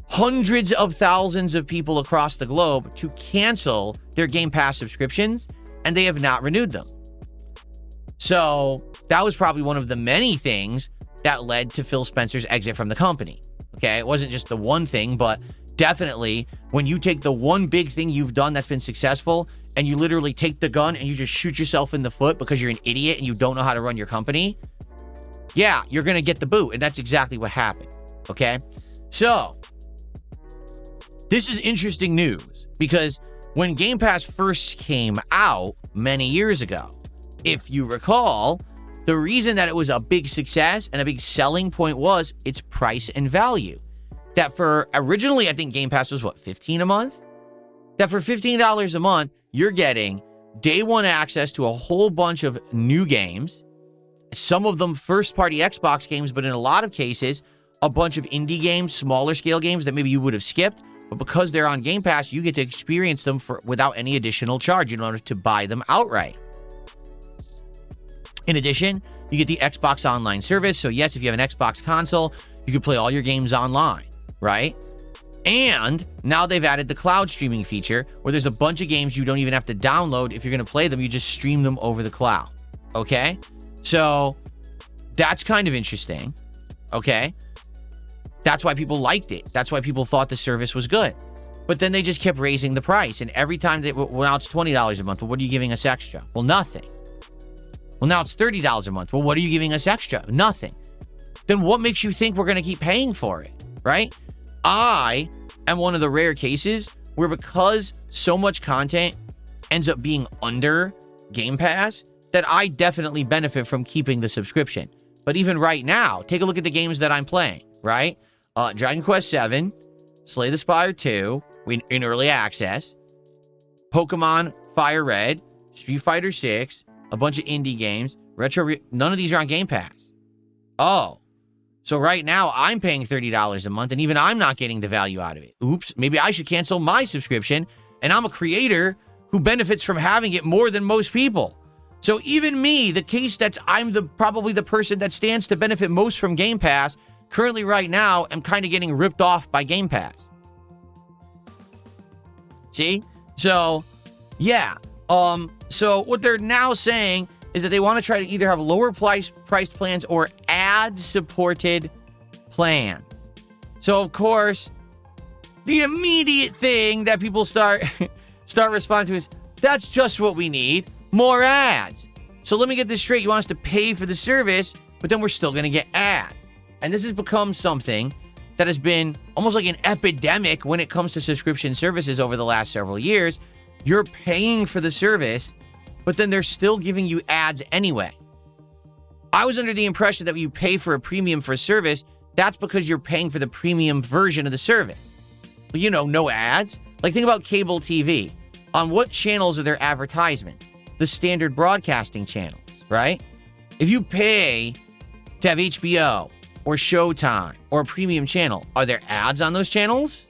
hundreds of thousands of people across the globe to cancel their Game Pass subscriptions, and they have not renewed them. So that was probably one of the many things that led to Phil Spencer's exit from the company. Okay, it wasn't just the one thing, but definitely when you take the one big thing you've done that's been successful and you literally take the gun and you just shoot yourself in the foot because you're an idiot and you don't know how to run your company, yeah, you're going to get the boot. And that's exactly what happened. Okay, so this is interesting news because when Game Pass first came out many years ago, if you recall, the reason that it was a big success and a big selling point was its price and value. That for originally, I think Game Pass was what, $15 a month? That for $15 a month, you're getting day one access to a whole bunch of new games, some of them first-party Xbox games, but in a lot of cases, a bunch of indie games, smaller scale games that maybe you would have skipped, but because they're on Game Pass, you get to experience them without any additional charge. You don't have to buy them outright. In addition, you get the Xbox Online service. So yes, if you have an Xbox console, you can play all your games online, right? And now they've added the cloud streaming feature where there's a bunch of games you don't even have to download. If you're going to play them, you just stream them over the cloud, okay? So that's kind of interesting, okay? That's why people liked it. That's why people thought the service was good. But then they just kept raising the price. And every time, well, now it's $20 a month. Well, what are you giving us extra? Well, nothing. Well, now it's $30 a month. Well, what are you giving us extra? Nothing. Then what makes you think we're going to keep paying for it, right? I am one of the rare cases where because so much content ends up being under Game Pass, that I definitely benefit from keeping the subscription. But even right now, take a look at the games that I'm playing, right? Dragon Quest VII, Slay the Spire 2 in early access, Pokemon Fire Red, Street Fighter 6, a bunch of indie games, none of these are on Game Pass. Oh, so right now I'm paying $30 a month and even I'm not getting the value out of it. Oops, maybe I should cancel my subscription, and I'm a creator who benefits from having it more than most people. So even me, the case that I'm probably the person that stands to benefit most from Game Pass, currently right now, I'm kind of getting ripped off by Game Pass. See? So, yeah. So what they're now saying is that they want to try to either have lower priced plans or ad-supported plans. So, of course, the immediate thing that people start responding to is, that's just what we need, more ads. So let me get this straight. You want us to pay for the service, but then we're still going to get ads. And this has become something that has been almost like an epidemic when it comes to subscription services over the last several years. You're paying for the service, but then they're still giving you ads anyway. I was under the impression that you pay for a premium for a service, that's because you're paying for the premium version of the service. But you know, no ads. Like, think about cable TV. On what channels are there advertisements? The standard broadcasting channels, right? If you pay to have HBO or Showtime or a premium channel, are there ads on those channels?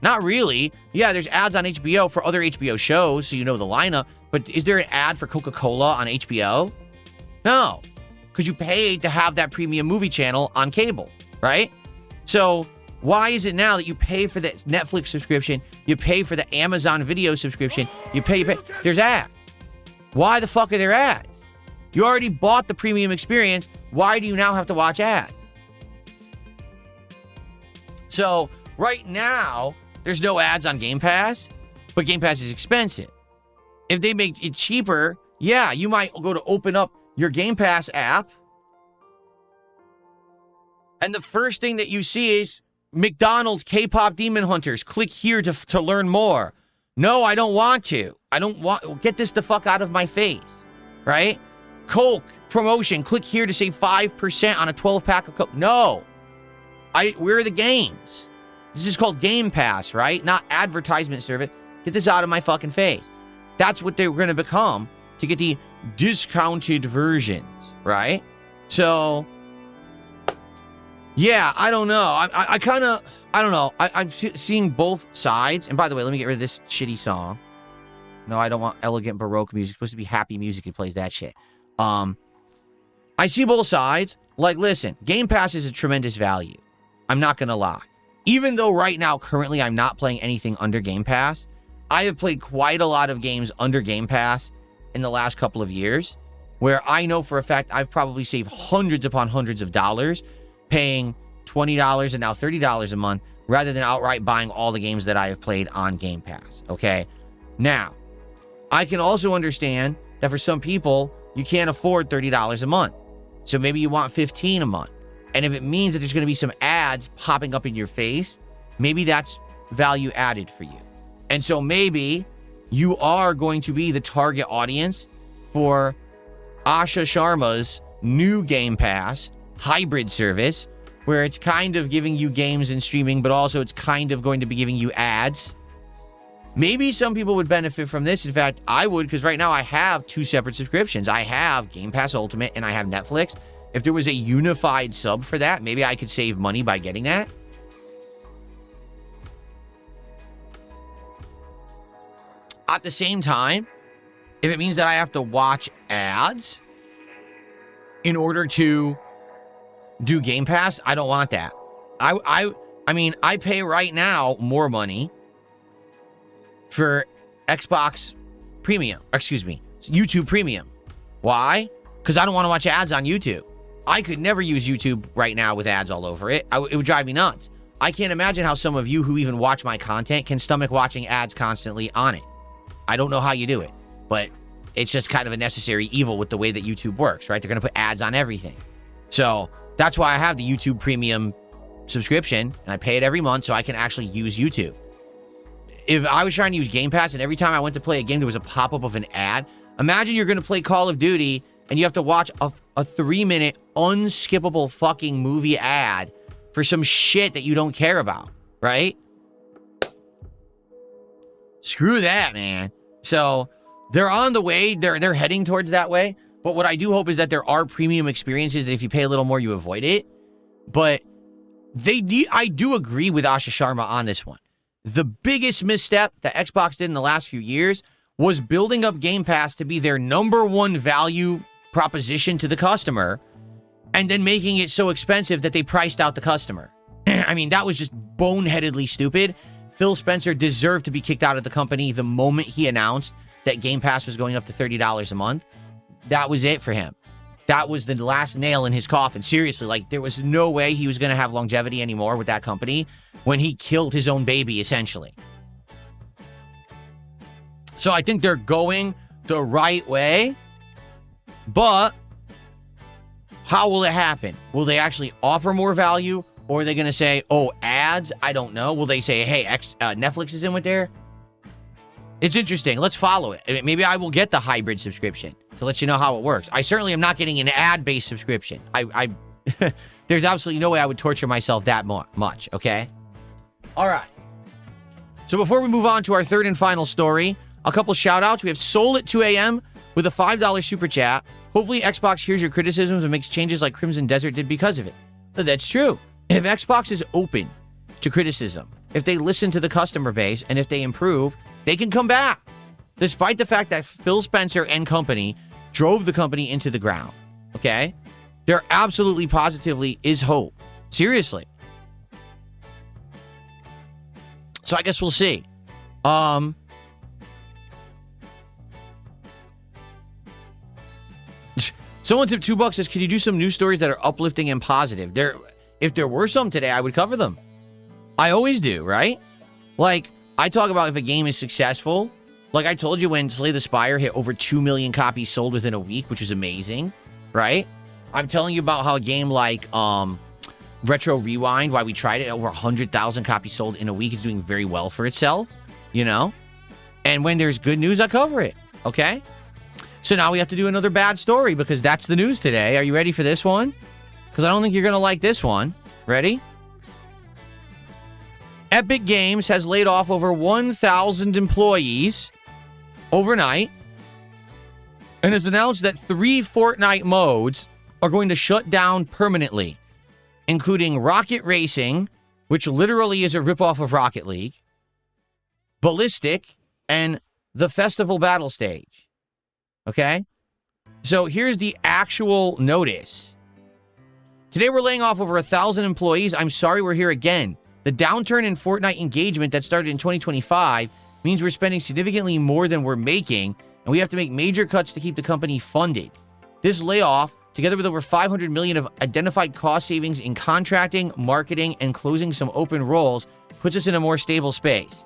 Not really. Yeah, there's ads on HBO for other HBO shows, so you know the lineup. But is there an ad for Coca-Cola on HBO? No, because you paid to have that premium movie channel on cable, right? So why is it now that you pay for the Netflix subscription, you pay for the Amazon Video subscription, you pay, there's ads? Why the fuck are there ads? You already bought the premium experience. Why do you now have to watch ads? So right now, there's no ads on Game Pass, but Game Pass is expensive. If they make it cheaper, yeah, you might go to open up your Game Pass app, and the first thing that you see is McDonald's K-pop Demon Hunters. Click here to learn more. No, I don't want to. I don't want. Get this the fuck out of my face, right? Coke promotion. Click here to save 5% on a 12-pack of Coke. No, where are the games? This is called Game Pass, right? Not advertisement service. Get this out of my fucking face. That's what they're going to become to get the discounted versions, right? So, yeah, I don't know. I kind of, I don't know. I'm seeing both sides. And by the way, let me get rid of this shitty song. No, I don't want elegant Baroque music. It's supposed to be happy music. It plays that shit. I see both sides. Like, listen, Game Pass is a tremendous value. I'm not going to lie. Even though right now, currently, I'm not playing anything under Game Pass, I have played quite a lot of games under Game Pass in the last couple of years, where I know for a fact I've probably saved hundreds upon hundreds of dollars paying $20 and now $30 a month rather than outright buying all the games that I have played on Game Pass, okay? Now, I can also understand that for some people, you can't afford $30 a month. So maybe you want $15 a month. And if it means that there's going to be some ads popping up in your face, maybe that's value added for you. And so maybe you are going to be the target audience for Asha Sharma's new Game Pass hybrid service, where it's kind of giving you games and streaming, but also it's kind of going to be giving you ads. Maybe some people would benefit from this. In fact, I would, because right now I have two separate subscriptions. I have Game Pass Ultimate and I have Netflix. If there was a unified sub for that, maybe I could save money by getting that. At the same time, if it means that I have to watch ads in order to do Game Pass, I don't want that. I mean, I pay right now more money for Xbox Premium. Excuse me, YouTube Premium. Why? Because I don't want to watch ads on YouTube. I could never use YouTube right now with ads all over it. It would drive me nuts. I can't imagine how some of you who even watch my content can stomach watching ads constantly on it. I don't know how you do it, but it's just kind of a necessary evil with the way that YouTube works, right? They're going to put ads on everything. So that's why I have the YouTube Premium subscription, and I pay it every month so I can actually use YouTube. If I was trying to use Game Pass and every time I went to play a game, there was a pop-up of an ad, imagine you're going to play Call of Duty and you have to watch a 3-minute unskippable fucking movie ad for some shit that you don't care about, right? Screw that, man. So they're on the way. They're heading towards that way. But what I do hope is that there are premium experiences that if you pay a little more, you avoid it. But I do agree with Asha Sharma on this one. The biggest misstep that Xbox did in the last few years was building up Game Pass to be their #1 value proposition to the customer and then making it so expensive that they priced out the customer. I mean, that was just boneheadedly stupid. Phil Spencer deserved to be kicked out of the company the moment he announced that Game Pass was going up to $30 a month. That was it for him. That was the last nail in his coffin. Seriously, like, there was no way he was going to have longevity anymore with that company when he killed his own baby, essentially. So I think they're going the right way, but how will it happen? Will they actually offer more value, or are they going to say, oh, ads? I don't know. Will they say, hey, Netflix is in with there? It's interesting. Let's follow it. Maybe I will get the hybrid subscription to let you know how it works. I certainly am not getting an ad-based subscription. There's absolutely no way I would torture myself that much, okay? All right. So before we move on to our third and final story, a couple shout-outs. We have Soul at 2 a.m. with a $5 super chat. Hopefully Xbox hears your criticisms and makes changes like Crimson Desert did because of it. But that's true. If Xbox is open to criticism, if they listen to the customer base, and if they improve, they can come back. Despite the fact that Phil Spencer and company drove the company into the ground, okay? There absolutely, positively is hope. Seriously. So I guess we'll see. Someone tipped $2 says, can you do some news stories that are uplifting and positive? If there were some today, I would cover them. I always do, right? Like, I talk about if a game is successful. Like I told you when Slay the Spire hit over 2 million copies sold within a week, which is amazing, right? I'm telling you about how a game like Retro Rewind, why we tried it, over 100,000 copies sold in a week, is doing very well for itself, you know? And when there's good news, I cover it, okay? So now we have to do another bad story because that's the news today. Are you ready for this one? Because I don't think you're going to like this one. Ready? Epic Games has laid off over 1,000 employees overnight and has announced that 3 Fortnite modes are going to shut down permanently, including Rocket Racing, which literally is a ripoff of Rocket League, Ballistic, and the Festival Battle Stage. Okay? So here's the actual notice. Today we're laying off over 1,000 employees. I'm sorry we're here again. The downturn in Fortnite engagement that started in 2025 means we're spending significantly more than we're making, and we have to make major cuts to keep the company funded. This layoff, together with over $500 million of identified cost savings in contracting, marketing, and closing some open roles, puts us in a more stable space.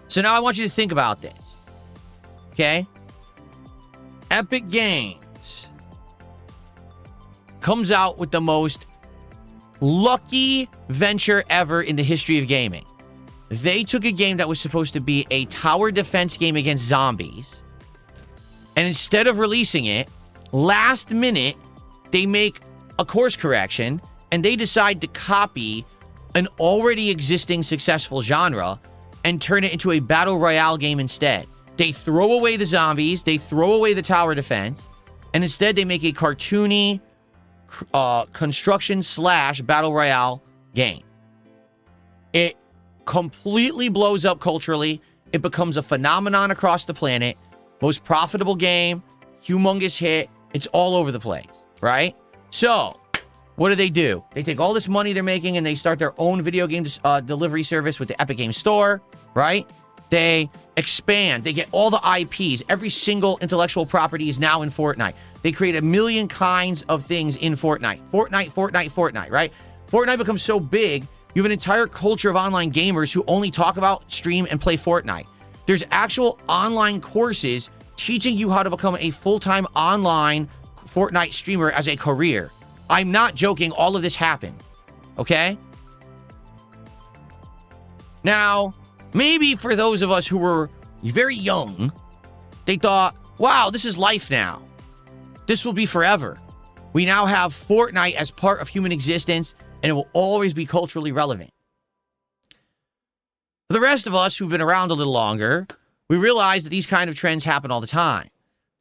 So now I want you to think about this. Okay? Epic Games comes out with the most lucky venture ever in the history of gaming. They took a game that was supposed to be a tower defense game against zombies, and instead of releasing it, last minute, they make a course correction, and they decide to copy an already existing successful genre and turn it into a battle royale game instead. They throw away the zombies, they throw away the tower defense, and instead they make a cartoony construction / battle royale game. It completely blows up culturally. It becomes a phenomenon across the planet. Most profitable game, humongous hit. It's all over the place, right? So, what do? They take all this money they're making and they start their own video game delivery service with the Epic Games Store, right? They expand. They get all the IPs. Every single intellectual property is now in Fortnite. They create a million kinds of things in Fortnite. Fortnite, right? Fortnite becomes so big, you have an entire culture of online gamers who only talk about, stream, and play Fortnite. There's actual online courses teaching you how to become a full-time online Fortnite streamer as a career. I'm not joking. All of this happened. Okay? Now, maybe for those of us who were very young, they thought, wow, this is life now. This will be forever. We now have Fortnite as part of human existence, and it will always be culturally relevant. For the rest of us who've been around a little longer, we realize that these kind of trends happen all the time.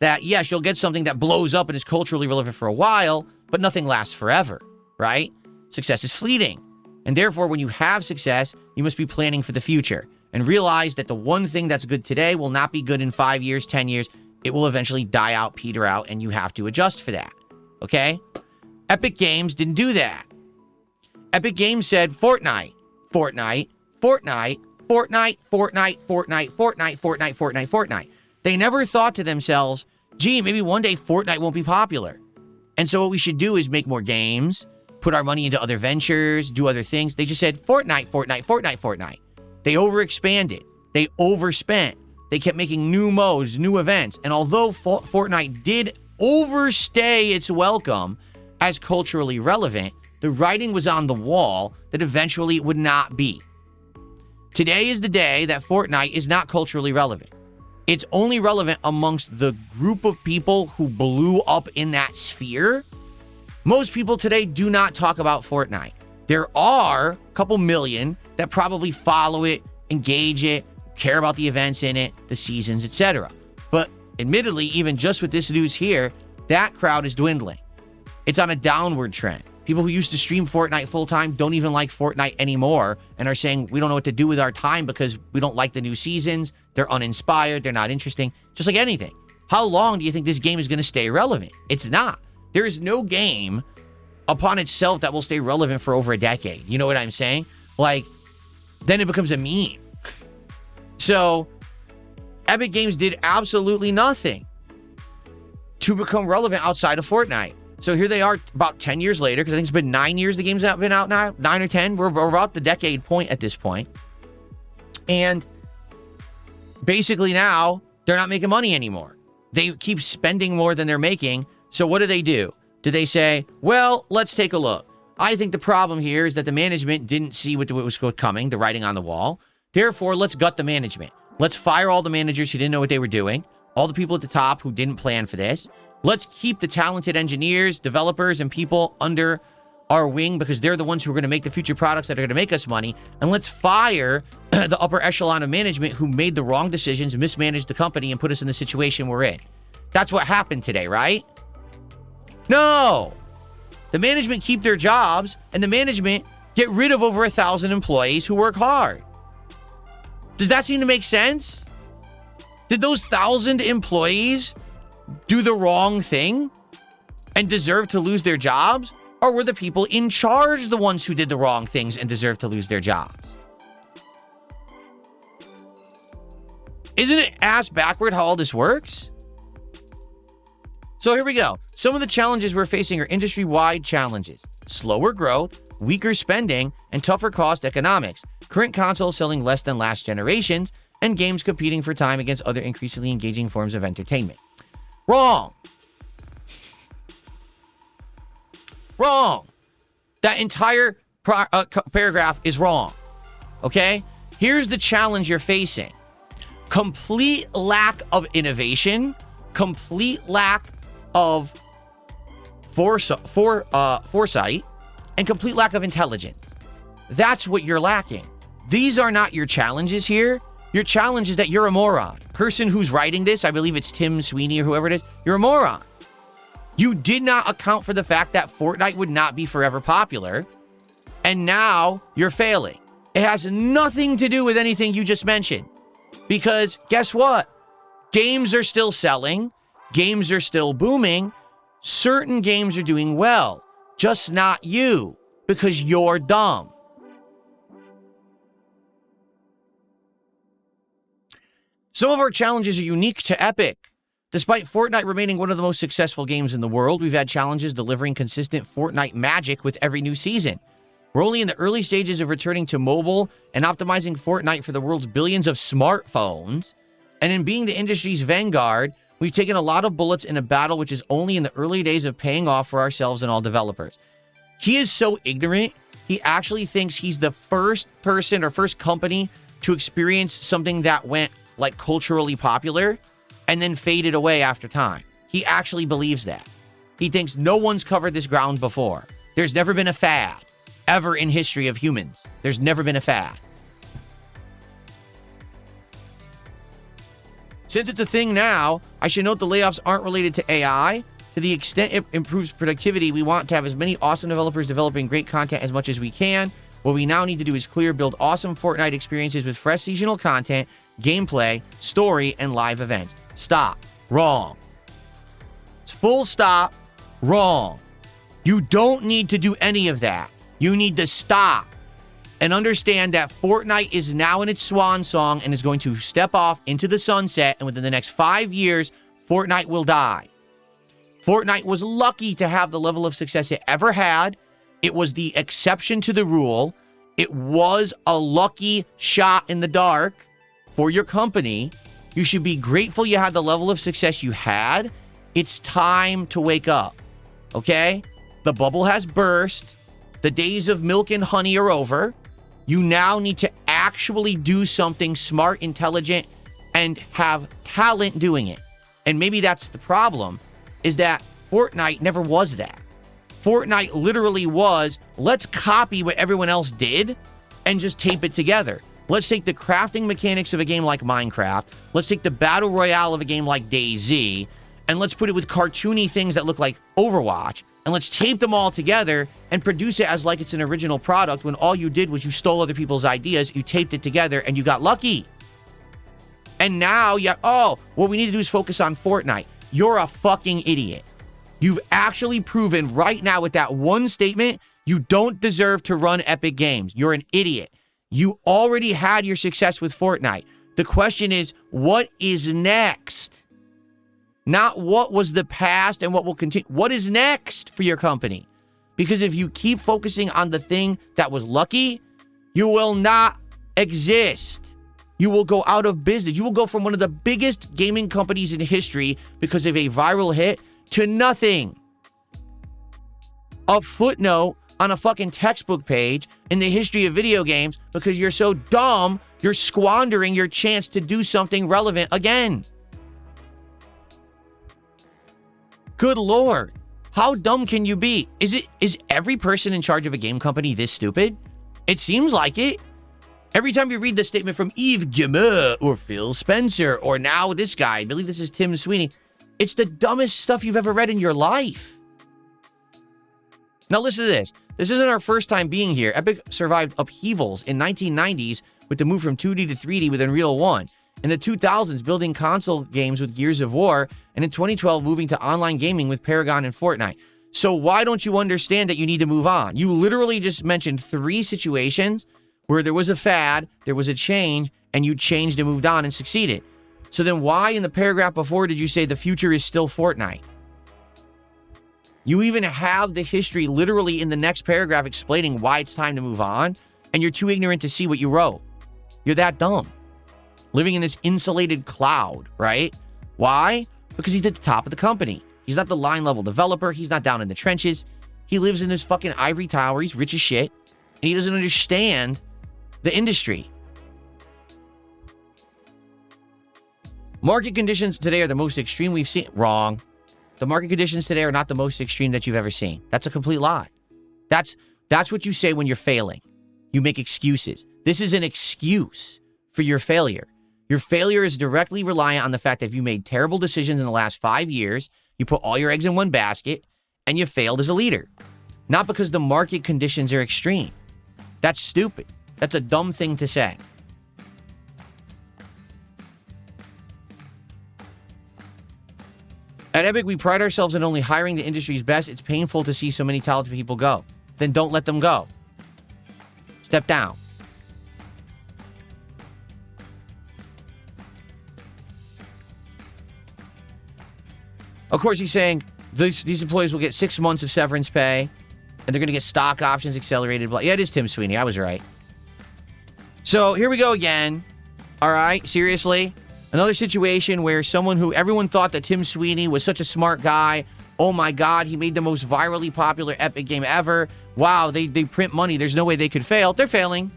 That, yes, you'll get something that blows up and is culturally relevant for a while, but nothing lasts forever, right? Success is fleeting. And therefore, when you have success, you must be planning for the future and realize that the one thing that's good today will not be good in 5 years, 10 years. It will eventually die out, peter out, and you have to adjust for that, okay? Epic Games didn't do that. Epic Games said Fortnite, Fortnite, Fortnite, Fortnite, Fortnite, Fortnite, Fortnite, Fortnite, Fortnite, Fortnite. They never thought to themselves, gee, maybe one day Fortnite won't be popular. And so what we should do is make more games, put our money into other ventures, do other things. They just said Fortnite, Fortnite, Fortnite, Fortnite. They overexpanded. They overspent. They kept making new modes, new events. And although Fortnite did overstay its welcome as culturally relevant, the writing was on the wall that eventually it would not be. Today is the day that Fortnite is not culturally relevant. It's only relevant amongst the group of people who blew up in that sphere. Most people today do not talk about Fortnite. There are a couple million that probably follow it, engage it, care about the events in it, the seasons, etc. But admittedly, even just with this news here, that crowd is dwindling. It's on a downward trend. People who used to stream Fortnite full-time don't even like Fortnite anymore and are saying, we don't know what to do with our time because we don't like the new seasons. They're uninspired. They're not interesting. Just like anything. How long do you think this game is going to stay relevant? It's not. There is no game upon itself that will stay relevant for over a decade. You know what I'm saying? Like, then it becomes a meme. So, Epic Games did absolutely nothing to become relevant outside of Fortnite. So here they are about 10 years later, because I think it's been 9 years the game's been out now, 9 or 10. We're about the decade point at this point. And basically now, they're not making money anymore. They keep spending more than they're making. So what do? Do they say, well, let's take a look. I think the problem here is that the management didn't see what was coming, the writing on the wall. Therefore, let's gut the management. Let's fire all the managers who didn't know what they were doing, all the people at the top who didn't plan for this. Let's keep the talented engineers, developers, and people under our wing because they're the ones who are going to make the future products that are going to make us money. And let's fire the upper echelon of management who made the wrong decisions, mismanaged the company, and put us in the situation we're in. That's what happened today, right? No. The management keep their jobs, and the management get rid of over 1,000 employees who work hard. Does that seem to make sense? Did those 1,000 employees do the wrong thing and deserve to lose their jobs? Or were the people in charge the ones who did the wrong things and deserve to lose their jobs? Isn't it ass backward how all this works? So here we go. Some of the challenges we're facing are industry-wide challenges. Slower growth, weaker spending, and tougher cost economics. Current consoles selling less than last generations, and games competing for time against other increasingly engaging forms of entertainment. Wrong. Wrong. That entire paragraph is wrong. Okay? Here's the challenge you're facing. Complete lack of innovation, complete lack of foresight, and complete lack of intelligence. That's what you're lacking. These are not your challenges here. Your challenge is that you're a moron. Person who's writing this, I believe it's Tim Sweeney or whoever it is, you're a moron. You did not account for the fact that Fortnite would not be forever popular, and now you're failing. It has nothing to do with anything you just mentioned. Because guess what? Games are still selling. Games are still booming. Certain games are doing well. Just not you. Because you're dumb. Some of our challenges are unique to Epic. Despite Fortnite remaining one of the most successful games in the world, we've had challenges delivering consistent Fortnite magic with every new season. We're only in the early stages of returning to mobile and optimizing Fortnite for the world's billions of smartphones. And in being the industry's vanguard, we've taken a lot of bullets in a battle which is only in the early days of paying off for ourselves and all developers. He is so ignorant, he actually thinks he's the first person or first company to experience something that went like culturally popular and then faded away after time. He actually believes that. He thinks no one's covered this ground before. There's never been a fad, ever in history of humans. There's never been a fad. Since it's a thing now, I should note the layoffs aren't related to AI. To the extent it improves productivity, we want to have as many awesome developers developing great content as much as we can. What we now need to do is build awesome Fortnite experiences with fresh seasonal content, gameplay, story, and live events. Stop. Wrong. Full stop. Wrong. You don't need to do any of that. You need to stop and understand that Fortnite is now in its swan song and is going to step off into the sunset, and within the next 5 years, Fortnite will die. Fortnite was lucky to have the level of success it ever had. It was the exception to the rule. It was a lucky shot in the dark for your company. You should be grateful you had the level of success you had. It's time to wake up, okay? The bubble has burst. The days of milk and honey are over. You now need to actually do something smart, intelligent, and have talent doing it. And maybe that's the problem, is that Fortnite never was that. Fortnite literally was, let's copy what everyone else did and just tape it together. Let's take the crafting mechanics of a game like Minecraft. Let's take the battle royale of a game like DayZ, and let's put it with cartoony things that look like Overwatch, and let's tape them all together and produce it as like it's an original product when all you did was you stole other people's ideas, you taped it together, and you got lucky. And now, what we need to do is focus on Fortnite. You're a fucking idiot. You've actually proven right now with that one statement, you don't deserve to run Epic Games. You're an idiot. You already had your success with Fortnite. The question is, what is next? Not what was the past and what will continue. What is next for your company? Because if you keep focusing on the thing that was lucky, you will not exist. You will go out of business. You will go from one of the biggest gaming companies in history because of a viral hit to nothing. A footnote on a fucking textbook page in the history of video games because you're so dumb, you're squandering your chance to do something relevant again. Good Lord. How dumb can you be? Is every person in charge of a game company this stupid? It seems like it. Every time you read the statement from Yves Guillemot or Phil Spencer or now this guy, I believe this is Tim Sweeney, it's the dumbest stuff you've ever read in your life. Now listen to this. This isn't our first time being here. Epic survived upheavals in 1990s with the move from 2D to 3D with Unreal 1. In the 2000s, building console games with Gears of War. And in 2012, moving to online gaming with Paragon and Fortnite. So why don't you understand that you need to move on? You literally just mentioned 3 situations where there was a fad, there was a change, and you changed and moved on and succeeded. So then why in the paragraph before did you say the future is still Fortnite? You even have the history literally in the next paragraph explaining why it's time to move on, and you're too ignorant to see what you wrote. You're that dumb. Living in this insulated cloud, right? Why? Because he's at the top of the company. He's not the line-level developer. He's not down in the trenches. He lives in his fucking ivory tower. He's rich as shit, and he doesn't understand the industry. Market conditions today are the most extreme we've seen. Wrong. The market conditions today are not the most extreme that you've ever seen. That's a complete lie. That's what you say when you're failing. You make excuses. This is an excuse for your failure. Your failure is directly reliant on the fact that if you made terrible decisions in the last 5 years, you put all your eggs in one basket, and you failed as a leader. Not because the market conditions are extreme. That's stupid. That's a dumb thing to say. At Epic, we pride ourselves in only hiring the industry's best. It's painful to see so many talented people go. Then don't let them go. Step down. Of course, he's saying these employees will get 6 months of severance pay, and they're going to get stock options accelerated. Yeah, it is Tim Sweeney. I was right. So here we go again. All right, seriously. Another situation where someone who everyone thought that Tim Sweeney was such a smart guy. Oh my God, he made the most virally popular Epic game ever. Wow, they print money. There's no way they could fail. They're failing.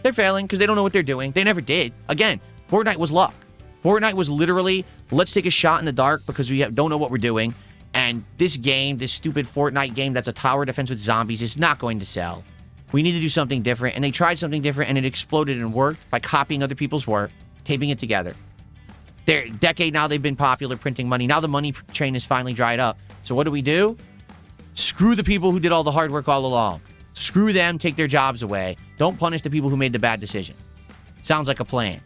They're failing because they don't know what they're doing. They never did. Again, Fortnite was luck. Fortnite was literally, let's take a shot in the dark because we don't know what we're doing. And this game, this stupid Fortnite game that's a tower defense with zombies is not going to sell. We need to do something different. And they tried something different and it exploded and worked by copying other people's work, taping it together. They're a decade now they've been popular, printing money. Now the money train is finally dried up. So what do? Screw the people who did all the hard work all along. Screw them, take their jobs away. Don't punish the people who made the bad decisions. Sounds like a plan.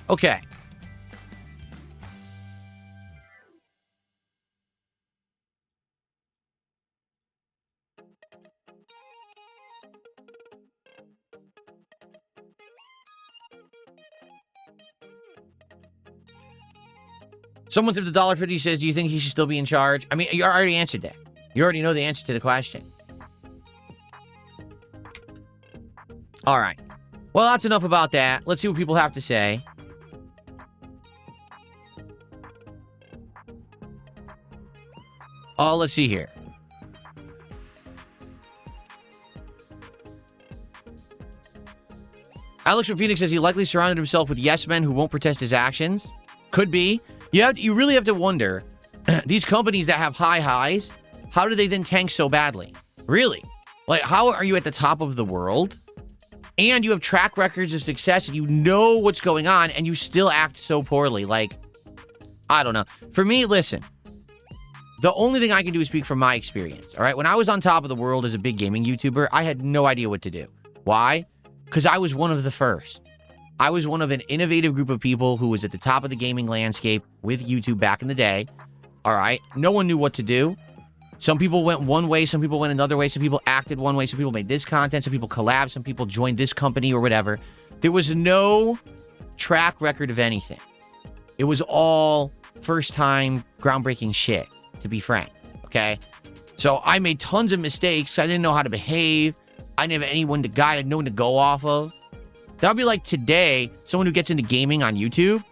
Okay. Someone threw the $1.50 says, do you think he should still be in charge? I mean, you already answered that. You already know the answer to the question. All right. Well, that's enough about that. Let's see what people have to say. Oh, let's see here. Alex from Phoenix says he likely surrounded himself with yes men who won't protest his actions. Could be. You really have to wonder, these companies that have high highs, how do they then tank so badly? Really? Like, how are you at the top of the world? And you have track records of success and you know what's going on and you still act so poorly. Like, I don't know. For me, listen. The only thing I can do is speak from my experience, all right? When I was on top of the world as a big gaming YouTuber, I had no idea what to do. Why? Because I was one of the first. I was one of an innovative group of people who was at the top of the gaming landscape with YouTube back in the day, all right? No one knew what to do. Some people went one way, some people went another way, some people acted one way, some people made this content, some people collabed, some people joined this company or whatever. There was no track record of anything. It was all first-time, groundbreaking shit, to be frank, okay? So I made tons of mistakes. I didn't know how to behave. I didn't have anyone to guide. I had no one to go off of. That would be like today, someone who gets into gaming on YouTube,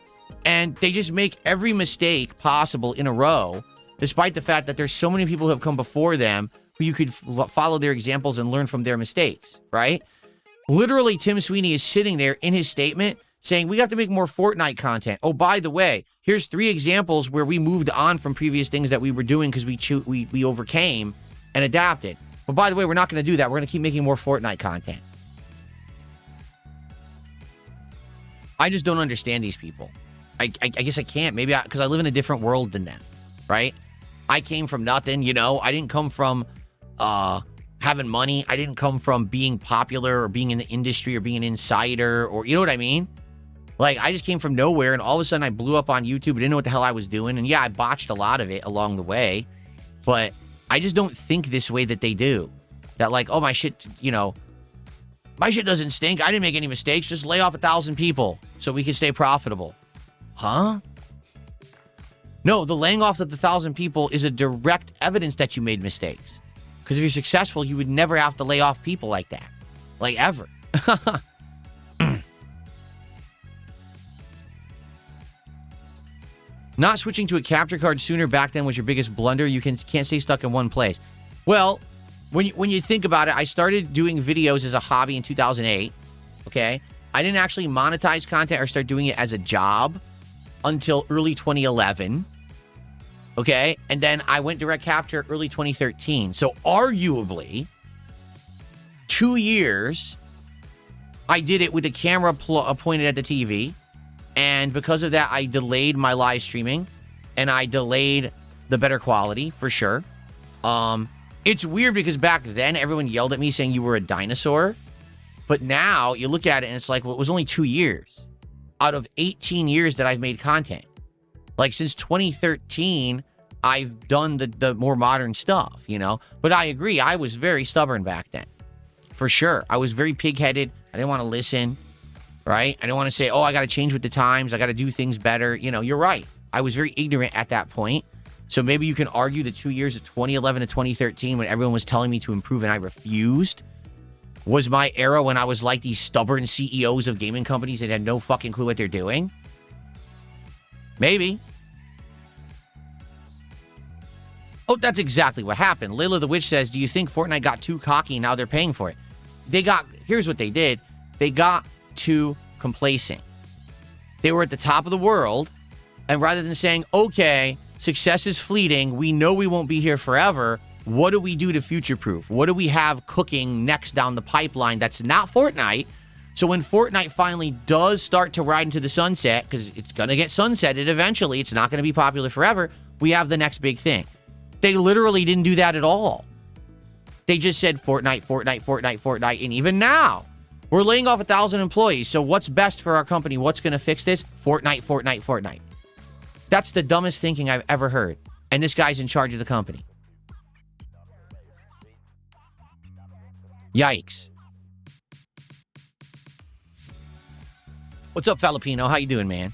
and they just make every mistake possible in a row, despite the fact that there's so many people who have come before them who you could follow their examples and learn from their mistakes, right? Literally, Tim Sweeney is sitting there in his statement saying, we have to make more Fortnite content. Oh, by the way, here's 3 examples where we moved on from previous things that we were doing because we overcame and adapted. But by the way, we're not going to do that. We're going to keep making more Fortnite content. I just don't understand these people. I guess I can't. Maybe because I live in a different world than them, right? I came from nothing, you know. I didn't come from having money. I didn't come from being popular or being in the industry or being an insider or, you know what I mean? Like, I just came from nowhere, and all of a sudden I blew up on YouTube. I didn't know what the hell I was doing. And yeah, I botched a lot of it along the way. But I just don't think this way that they do. That like, oh, my shit, you know, my shit doesn't stink. I didn't make any mistakes. Just lay off 1,000 people so we can stay profitable. Huh? No, the laying off of the 1,000 people is a direct evidence that you made mistakes. Because if you're successful, you would never have to lay off people like that. Like, ever. Not switching to a capture card sooner back then was your biggest blunder. You can't stay stuck in one place. Well, when you think about it, I started doing videos as a hobby in 2008. Okay? I didn't actually monetize content or start doing it as a job until early 2011. Okay? And then I went direct capture early 2013. So arguably, 2 years, I did it with the camera pointed at the TV. And because of that, I delayed my live streaming. And I delayed the better quality, for sure. It's weird because back then, everyone yelled at me saying you were a dinosaur. But now, you look at it and it's like, well, it was only 2 years out of 18 years that I've made content. Like, since 2013, I've done the more modern stuff, you know? But I agree, I was very stubborn back then. For sure. I was very pig-headed. I didn't want to listen, right? I didn't want to say, oh, I got to change with the times. I got to do things better. You know, you're right. I was very ignorant at that point. So maybe you can argue the 2 years of 2011 to 2013 when everyone was telling me to improve and I refused was my era when I was like these stubborn CEOs of gaming companies that had no fucking clue what they're doing. Maybe. Oh, that's exactly what happened. Layla the Witch says, do you think Fortnite got too cocky and now they're paying for it? Here's what they did. They got too complacent. They were at the top of the world, and rather than saying, okay, success is fleeting, we know we won't be here forever, what do we do to future-proof? What do we have cooking next down the pipeline that's not Fortnite? So when Fortnite finally does start to ride into the sunset, because it's going to get sunsetted eventually, it's not going to be popular forever, we have the next big thing. They literally didn't do that at all. They just said Fortnite, Fortnite, Fortnite, Fortnite, and even now, we're laying off 1,000 employees, so what's best for our company? What's going to fix this? Fortnite, Fortnite, Fortnite. That's the dumbest thinking I've ever heard. And this guy's in charge of the company. Yikes. What's up, Filipino? How you doing, man?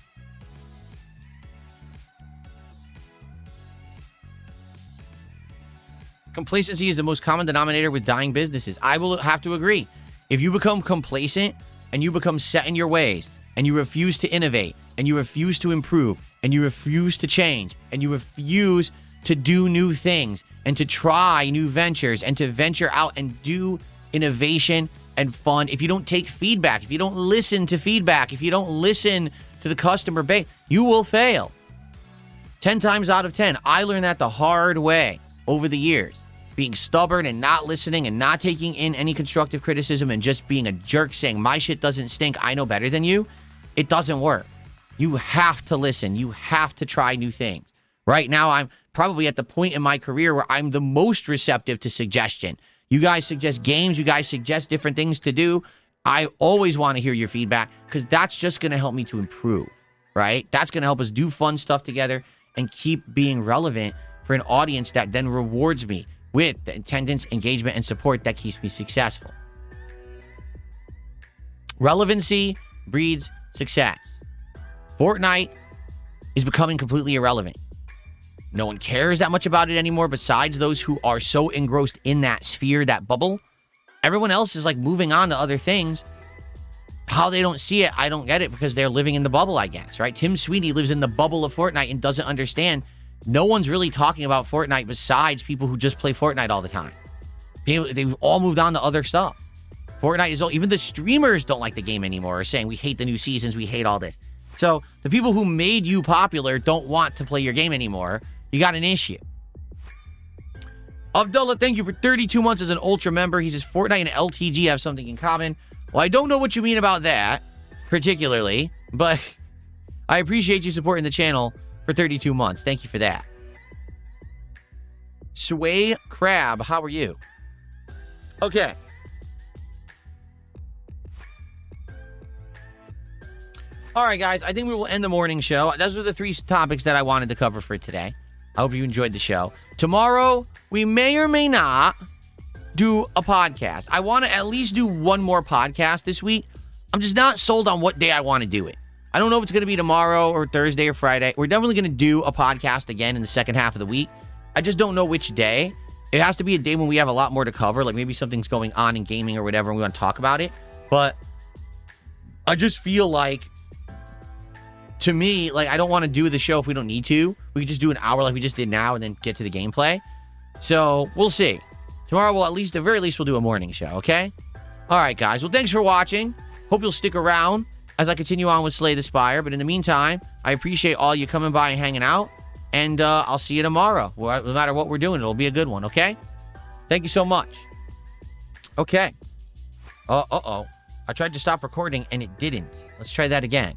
Complacency is the most common denominator with dying businesses. I will have to agree. If you become complacent and you become set in your ways and you refuse to innovate and you refuse to improve and you refuse to change and you refuse to do new things and to try new ventures and to venture out and do innovation and fun, if you don't take feedback, if you don't listen to feedback, if you don't listen to the customer base, you will fail. 10 times out of 10. I learned that the hard way over the years. Being stubborn and not listening and not taking in any constructive criticism and just being a jerk saying, my shit doesn't stink, I know better than you. It doesn't work. You have to listen. You have to try new things. Right now, I'm probably at the point in my career where I'm the most receptive to suggestion. You guys suggest games. You guys suggest different things to do. I always want to hear your feedback because that's just going to help me to improve, right? That's going to help us do fun stuff together and keep being relevant for an audience that then rewards me with the attendance, engagement, and support that keeps me successful. Relevancy breeds success. Fortnite is becoming completely irrelevant. No one cares that much about it anymore besides those who are so engrossed in that sphere, that bubble. Everyone else is like moving on to other things. How they don't see it, I don't get it because they're living in the bubble, I guess, right? Tim Sweeney lives in the bubble of Fortnite and doesn't understand. No one's really talking about Fortnite besides people who just play Fortnite all the time. They've all moved on to other stuff. Fortnite is old. Even the streamers don't like the game anymore, are saying we hate the new seasons, we hate all this. So the people who made you popular don't want to play your game anymore. You got an issue. Abdullah, thank you for 32 months as an Ultra member. He says Fortnite and LTG have something in common. Well, I don't know what you mean about that particularly, but I appreciate you supporting the channel for 32 months. Thank you for that. Sway Crab, how are you? Okay. All right, guys, I think we will end the morning show. Those are the 3 topics that I wanted to cover for today. I hope you enjoyed the show. Tomorrow, we may or may not do a podcast. I want to at least do one more podcast this week. I'm just not sold on what day I want to do it. I don't know if it's going to be tomorrow or Thursday or Friday. We're definitely going to do a podcast again in the second half of the week. I just don't know which day. It has to be a day when we have a lot more to cover, like maybe something's going on in gaming or whatever, and we want to talk about it. But I just feel like, to me, like, I don't want to do the show if we don't need to. We could just do an hour like we just did now and then get to the gameplay. So, we'll see. Tomorrow, we'll at the very least, we'll do a morning show, okay? All right, guys. Well, thanks for watching. Hope you'll stick around as I continue on with Slay the Spire. But in the meantime, I appreciate all you coming by and hanging out. And I'll see you tomorrow. No matter what we're doing, it'll be a good one, okay? Thank you so much. Okay. Uh-oh. I tried to stop recording, and it didn't. Let's try that again.